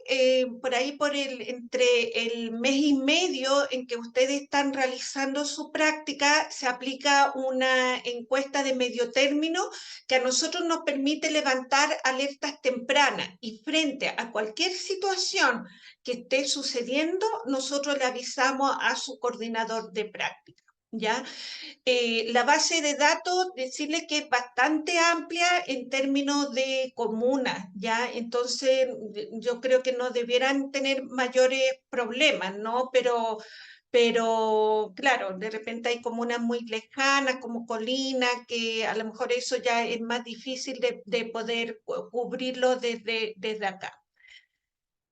S1: por ahí entre el mes y medio en que ustedes están realizando su práctica, se aplica una encuesta de medio término que a nosotros nos permite levantar alertas tempranas y frente a cualquier situación que esté sucediendo, nosotros le avisamos a su coordinador de práctica. ¿Ya? La base de datos, decirle que es bastante amplia en términos de comunas, ¿ya? Entonces, yo creo que no debieran tener mayores problemas, ¿no? Pero claro, de repente hay comunas muy lejanas, como Colina, que a lo mejor eso ya es más difícil de poder cubrirlo desde acá.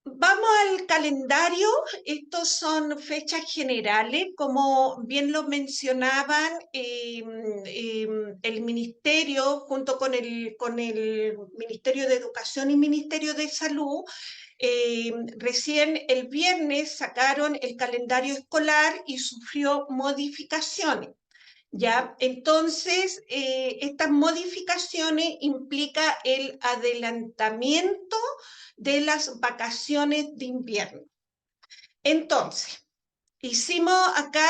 S1: Vamos al calendario. Estos son fechas generales, como bien lo mencionaban el Ministerio, junto con el Ministerio de Educación y Ministerio de Salud. Recién el viernes sacaron el calendario escolar y sufrió modificaciones. ¿Ya? Entonces, estas modificaciones implican el adelantamiento de las vacaciones de invierno. Entonces, hicimos acá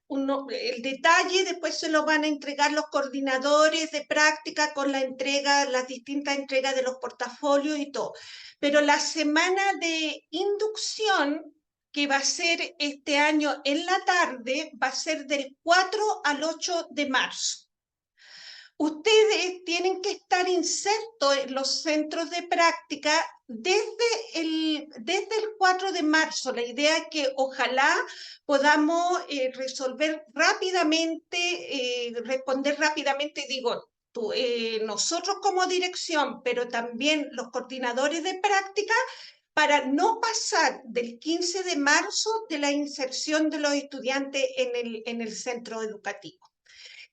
S1: el detalle, después se lo van a entregar los coordinadores de práctica con las distintas entregas de los portafolios y todo. Pero la semana de inducción que va a ser este año en la tarde, va a ser del 4 al 8 de marzo. Ustedes tienen que estar insertos en los centros de práctica desde el 4 de marzo. La idea es que ojalá podamos resolver rápidamente, responder rápidamente, digo, nosotros como dirección, pero también los coordinadores de práctica, para no pasar del 15 de marzo de la inserción de los estudiantes en el centro educativo.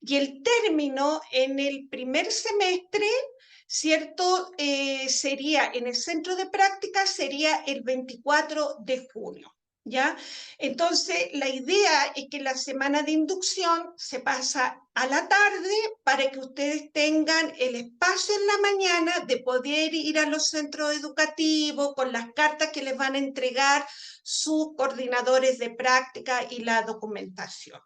S1: Y el término en el primer semestre, ¿cierto? Sería en el centro de práctica, sería el 24 de junio. ¿Ya? Entonces, la idea es que la semana de inducción se pasa a la tarde para que ustedes tengan el espacio en la mañana de poder ir a los centros educativos con las cartas que les van a entregar sus coordinadores de práctica y la documentación.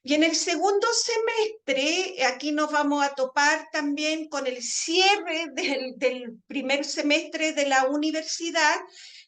S1: Y en el segundo semestre, aquí nos vamos a topar también con el cierre del primer semestre de la universidad,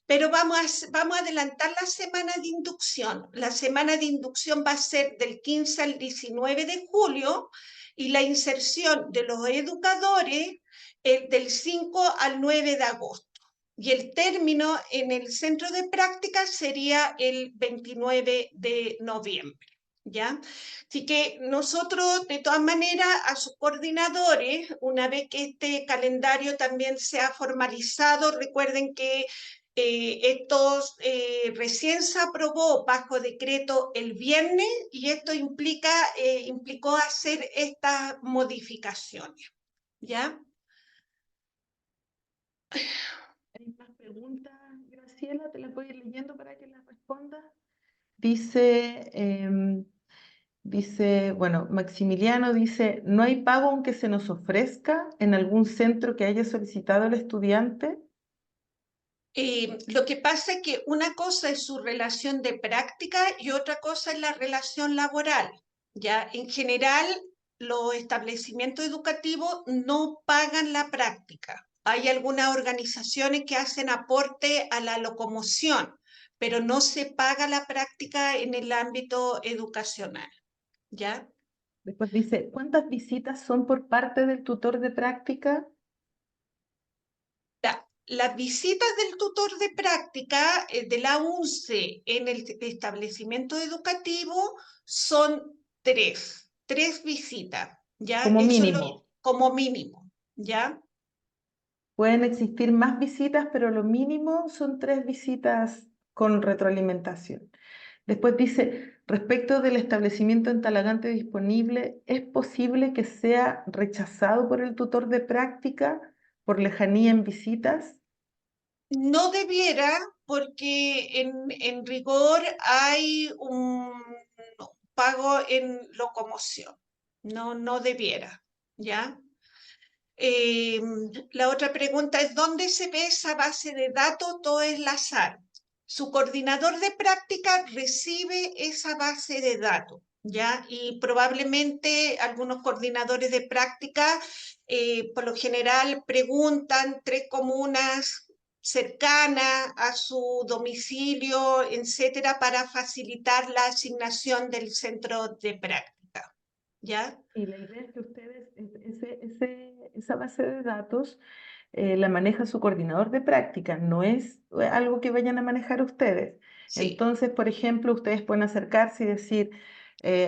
S1: pero vamos a adelantar la semana de inducción. La semana de inducción va a ser del 15 al 19 de julio y la inserción de los educadores del 5 al 9 de agosto. Y el término en el centro de práctica sería el 29 de noviembre. ¿Ya? Así que nosotros, de todas maneras, a sus coordinadores, una vez que este calendario también se ha formalizado, recuerden que recién se aprobó bajo decreto el viernes y esto implicó hacer estas modificaciones. ¿Ya?
S2: Hay más preguntas, Graciela, te las voy a ir leyendo para que las respondas. Dice, bueno, Maximiliano dice, ¿no hay pago aunque se nos ofrezca en algún centro que haya solicitado el estudiante?
S1: Lo que pasa es que una cosa es su relación de práctica y otra cosa es la relación laboral. Ya, en general, los establecimientos educativos no pagan la práctica. Hay algunas organizaciones que hacen aporte a la locomoción, pero no se paga la práctica en el ámbito educacional. ¿Ya?
S2: Después dice, ¿cuántas visitas son por parte del tutor de práctica?
S1: Las visitas del tutor de práctica de la UNCE en el establecimiento educativo son tres visitas, ¿ya?
S2: Como
S1: Eso
S2: mínimo.
S1: como mínimo, ¿ya?
S2: Pueden existir más visitas, pero lo mínimo son 3 visitas con retroalimentación. Después dice, respecto del establecimiento en Talagante disponible, ¿es posible que sea rechazado por el tutor de práctica por lejanía en visitas?
S1: No debiera, porque en rigor hay un pago en locomoción. No, no debiera, ¿ya? Eh, la otra pregunta es, ¿dónde se ve esa base de datos? Todo es el azar. Su coordinador de práctica recibe esa base de datos, ¿ya? Y probablemente algunos coordinadores de práctica, por lo general, preguntan 3 comunas cercanas a su domicilio, etcétera, para facilitar la asignación del centro de práctica, ¿ya?
S2: Y la idea es que ustedes, esa base de datos la maneja su coordinador de práctica, no es algo que vayan a manejar ustedes.
S1: Sí.
S2: Entonces, por ejemplo, ustedes pueden acercarse y decir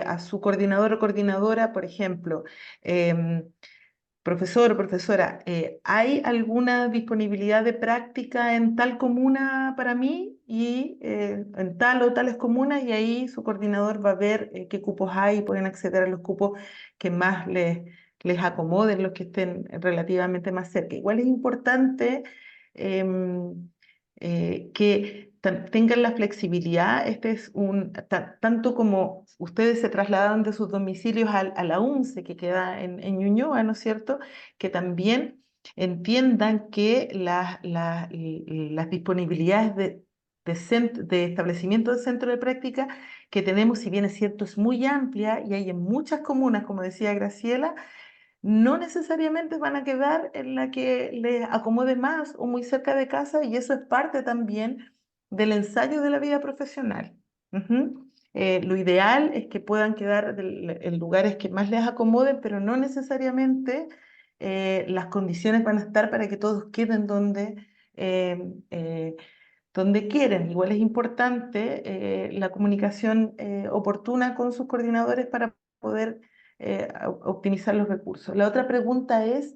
S2: a su coordinador o coordinadora, por ejemplo, em, profesor o profesora, ¿hay alguna disponibilidad de práctica en tal comuna para mí? Y en tal o tales comunas, y ahí su coordinador va a ver qué cupos hay y pueden acceder a los cupos que más les acomoden, los que estén relativamente más cerca. Igual es importante em, que tengan la flexibilidad. Este es tanto como ustedes se trasladan de sus domicilios a la UNCE, que queda en Ñuñoa, ¿no es cierto? Que también entiendan que las disponibilidades de establecimiento de centro de práctica que tenemos, si bien es cierto, es muy amplia y hay en muchas comunas, como decía Graciela, no necesariamente van a quedar en la que les acomode más o muy cerca de casa, y eso es parte también del ensayo de la vida profesional. Ujú. Lo ideal es que puedan quedar en lugares que más les acomoden, pero no necesariamente las condiciones van a estar para que todos queden eh, eh, donde quieren. Igual es importante la comunicación oportuna con sus coordinadores para poder optimizar los recursos. La otra pregunta es,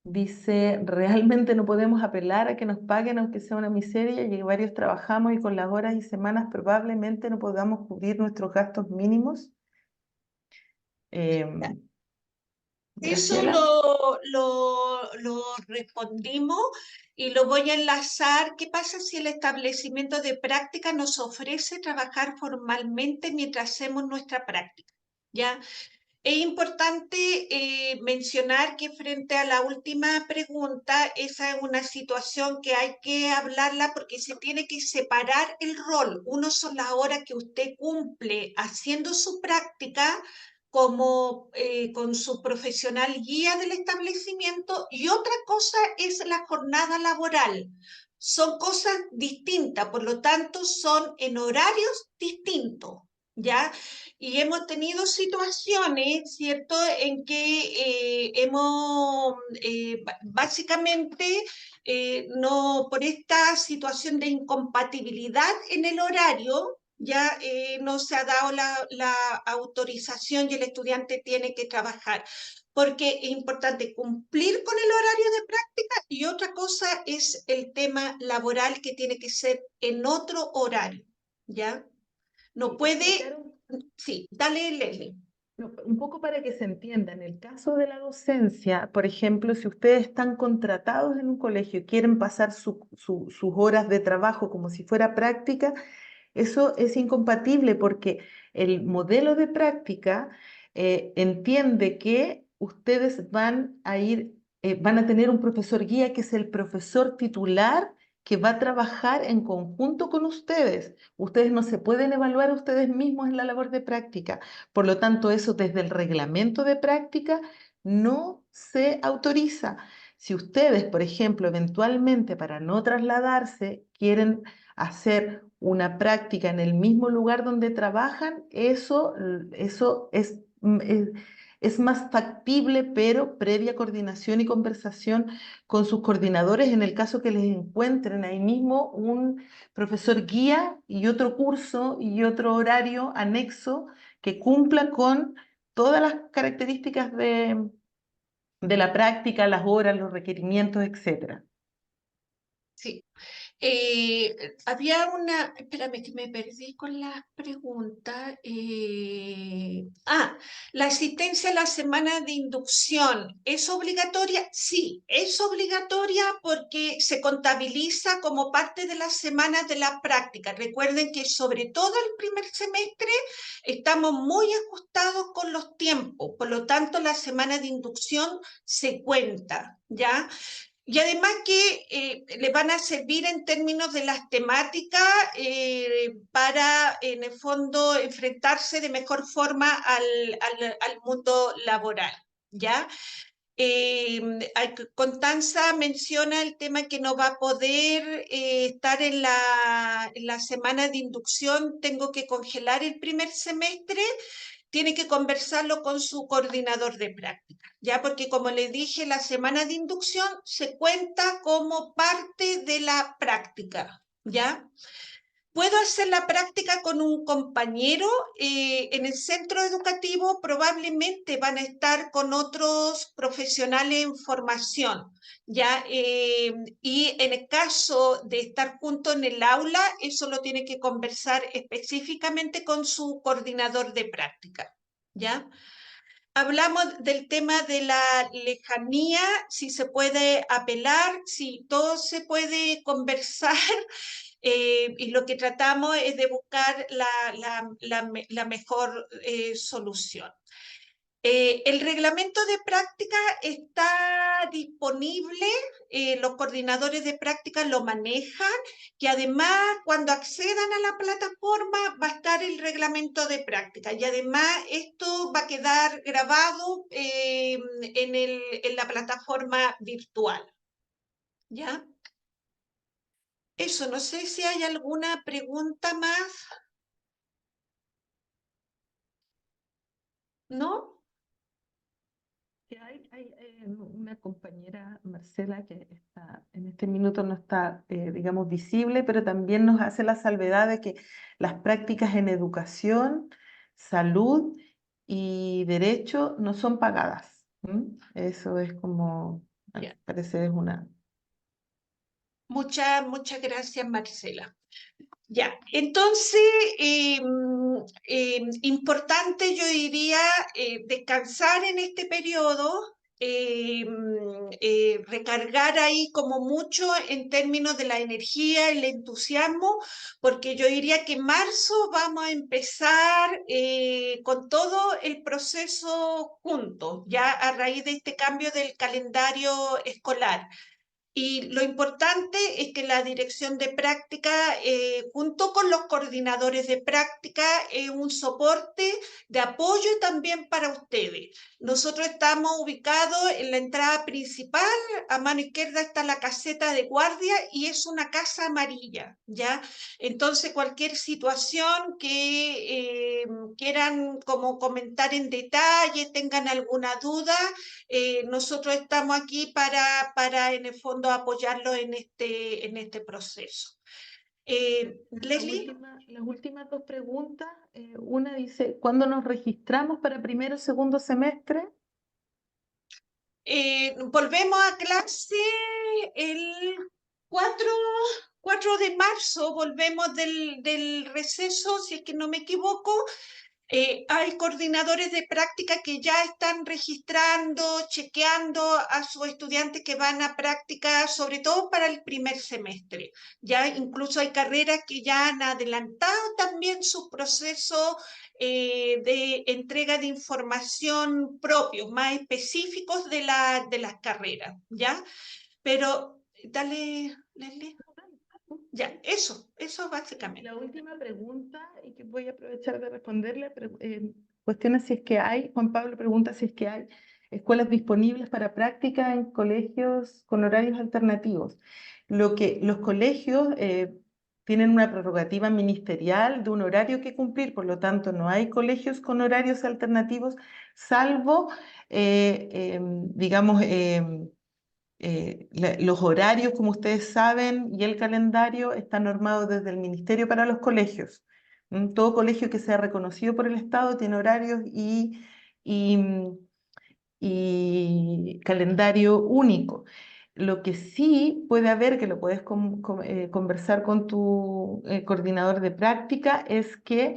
S2: dice, ¿realmente no podemos apelar a que nos paguen aunque sea una miseria? Y varios trabajamos y con las horas y semanas probablemente no podamos cubrir nuestros gastos mínimos.
S1: Eso
S2: Graciela.
S1: lo respondimos y lo voy a enlazar. ¿Qué pasa si el establecimiento de práctica nos ofrece trabajar formalmente mientras hacemos nuestra práctica? ¿Ya? Es importante mencionar que frente a la última pregunta, esa es una situación que hay que hablarla porque se tiene que separar el rol. Uno son las horas que usted cumple haciendo su práctica como con su profesional guía del establecimiento, y otra cosa es la jornada laboral. Son cosas distintas, por lo tanto son en horarios distintos, ¿ya? Y hemos tenido situaciones, ¿cierto?, en que básicamente, no, por esta situación de incompatibilidad en el horario, ya no se ha dado la autorización y el estudiante tiene que trabajar, porque es importante cumplir con el horario de práctica, y otra cosa es el tema laboral que tiene que ser en otro horario, ¿ya? No puede.
S2: Explicaron.
S1: Sí, dale, Leslie.
S2: No, un poco para que se entienda, en el caso de la docencia, por ejemplo, si ustedes están contratados en un colegio y quieren pasar sus horas de trabajo como si fuera práctica, eso es incompatible porque el modelo de práctica entiende que ustedes van a tener un profesor guía que es el profesor titular que va a trabajar en conjunto con ustedes. Ustedes no se pueden evaluar a ustedes mismos en la labor de práctica. Por lo tanto, eso desde el reglamento de práctica no se autoriza. Si ustedes, por ejemplo, eventualmente para no trasladarse, quieren hacer una práctica en el mismo lugar donde trabajan, eso es más factible, pero previa coordinación y conversación con sus coordinadores, en el caso que les encuentren ahí mismo un profesor guía y otro curso y otro horario anexo que cumpla con todas las características de la práctica, las horas, los requerimientos, etcétera.
S1: Sí. Había una, espérame que me perdí con las preguntas. La asistencia a la semana de inducción, ¿es obligatoria? Sí, es obligatoria porque se contabiliza como parte de las semanas de la práctica. Recuerden que sobre todo el primer semestre estamos muy ajustados con los tiempos, por lo tanto la semana de inducción se cuenta, ¿ya? Y además que le van a servir en términos de las temáticas para, en el fondo, enfrentarse de mejor forma al mundo laboral, ¿ya? Constanza menciona el tema que no va a poder estar en la semana de inducción, tengo que congelar el primer semestre, tiene que conversarlo con su coordinador de práctica, ¿ya? Porque como les dije, la semana de inducción se cuenta como parte de la práctica, ¿ya? Puedo hacer la práctica con un compañero en el centro educativo, probablemente van a estar con otros profesionales en formación, ¿ya? Y en el caso de estar juntos en el aula, eso lo tiene que conversar específicamente con su coordinador de práctica, ¿ya? Hablamos del tema de la lejanía, si se puede apelar, si todo se puede conversar, y lo que tratamos es de buscar la mejor solución. El reglamento de práctica está disponible, los coordinadores de práctica lo manejan, que además cuando accedan a la plataforma va a estar el reglamento de práctica y además esto va a quedar grabado en la plataforma virtual, ¿ya? Eso, no sé si hay alguna pregunta más, ¿no?
S2: Sí, hay una compañera, Marcela, que está, en este minuto no está, digamos, visible, pero también nos hace la salvedad de que las prácticas en educación, salud y derecho no son pagadas. ¿M? Eso es como,
S1: Ya.
S2: parece es una...
S1: Muchas gracias, Marcela. Ya, entonces, importante yo diría descansar en este periodo, recargar ahí como mucho en términos de la energía, el entusiasmo, porque yo diría que en marzo vamos a empezar con todo el proceso juntos, ya a raíz de este cambio del calendario escolar. Y lo importante es que la dirección de práctica, junto con los coordinadores de práctica, es un soporte de apoyo también para ustedes. Nosotros estamos ubicados en la entrada principal, a mano izquierda está la caseta de guardia y es una casa amarilla, ¿ya? Entonces, cualquier situación que quieran como comentar en detalle, tengan alguna duda, nosotros estamos aquí para en el fondo apoyarlos en este proceso. Leslie.
S2: Las últimas dos preguntas, una dice, ¿cuándo nos registramos para primero o segundo semestre?
S1: Volvemos a clase el 4 de marzo, volvemos del receso, si es que no me equivoco. Hay coordinadores de práctica que ya están registrando, chequeando a sus estudiantes que van a práctica, sobre todo para el primer semestre. Ya incluso hay carreras que ya han adelantado también su proceso de entrega de información propios, más específicos de las carreras, ¿ya? Pero, dale, Leslie. Ya, eso básicamente.
S2: La última pregunta, y que voy a aprovechar de responderle, cuestiona si es que hay, Juan Pablo pregunta si es que hay escuelas disponibles para práctica en colegios con horarios alternativos. Lo que los colegios tienen una prerrogativa ministerial de un horario que cumplir, por lo tanto no hay colegios con horarios alternativos, salvo, digamos, los horarios, como ustedes saben, y el calendario están normados desde el Ministerio para los colegios. Todo colegio que sea reconocido por el Estado tiene horarios y calendario único. Lo que sí puede haber, que lo puedes conversar con tu coordinador de práctica, es que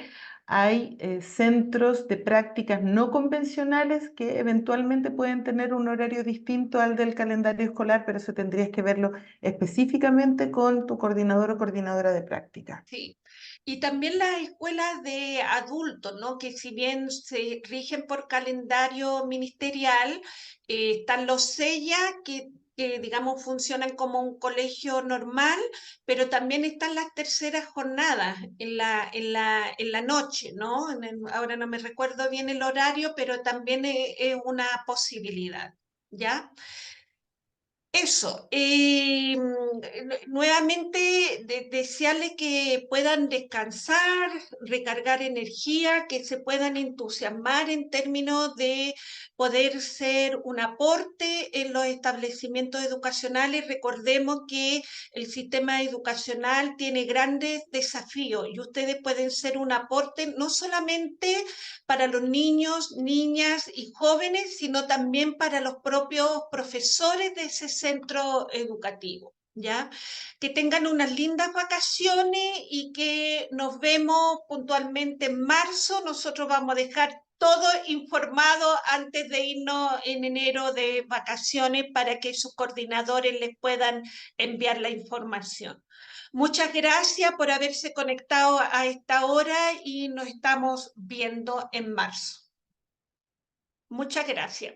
S2: hay centros de prácticas no convencionales que eventualmente pueden tener un horario distinto al del calendario escolar, pero eso tendrías que verlo específicamente con tu coordinador o coordinadora de práctica.
S1: Sí. Y también las escuelas de adultos, ¿no? Que si bien se rigen por calendario ministerial, están los SEIA que, digamos, funcionan como un colegio normal, pero también están las terceras jornadas en la noche, ¿no? Ahora no me recuerdo bien el horario, pero también es una posibilidad, ¿ya? Eso, nuevamente desearles que puedan descansar, recargar energía, que se puedan entusiasmar en términos de poder ser un aporte en los establecimientos educacionales. Recordemos que el sistema educacional tiene grandes desafíos y ustedes pueden ser un aporte no solamente para los niños, niñas y jóvenes, sino también para los propios profesores de ese centro educativo, ¿ya? Que tengan unas lindas vacaciones y que nos vemos puntualmente en marzo. Nosotros vamos a dejar todo informado antes de irnos en enero de vacaciones para que sus coordinadores les puedan enviar la información. Muchas gracias por haberse conectado a esta hora y nos estamos viendo en marzo. Muchas gracias.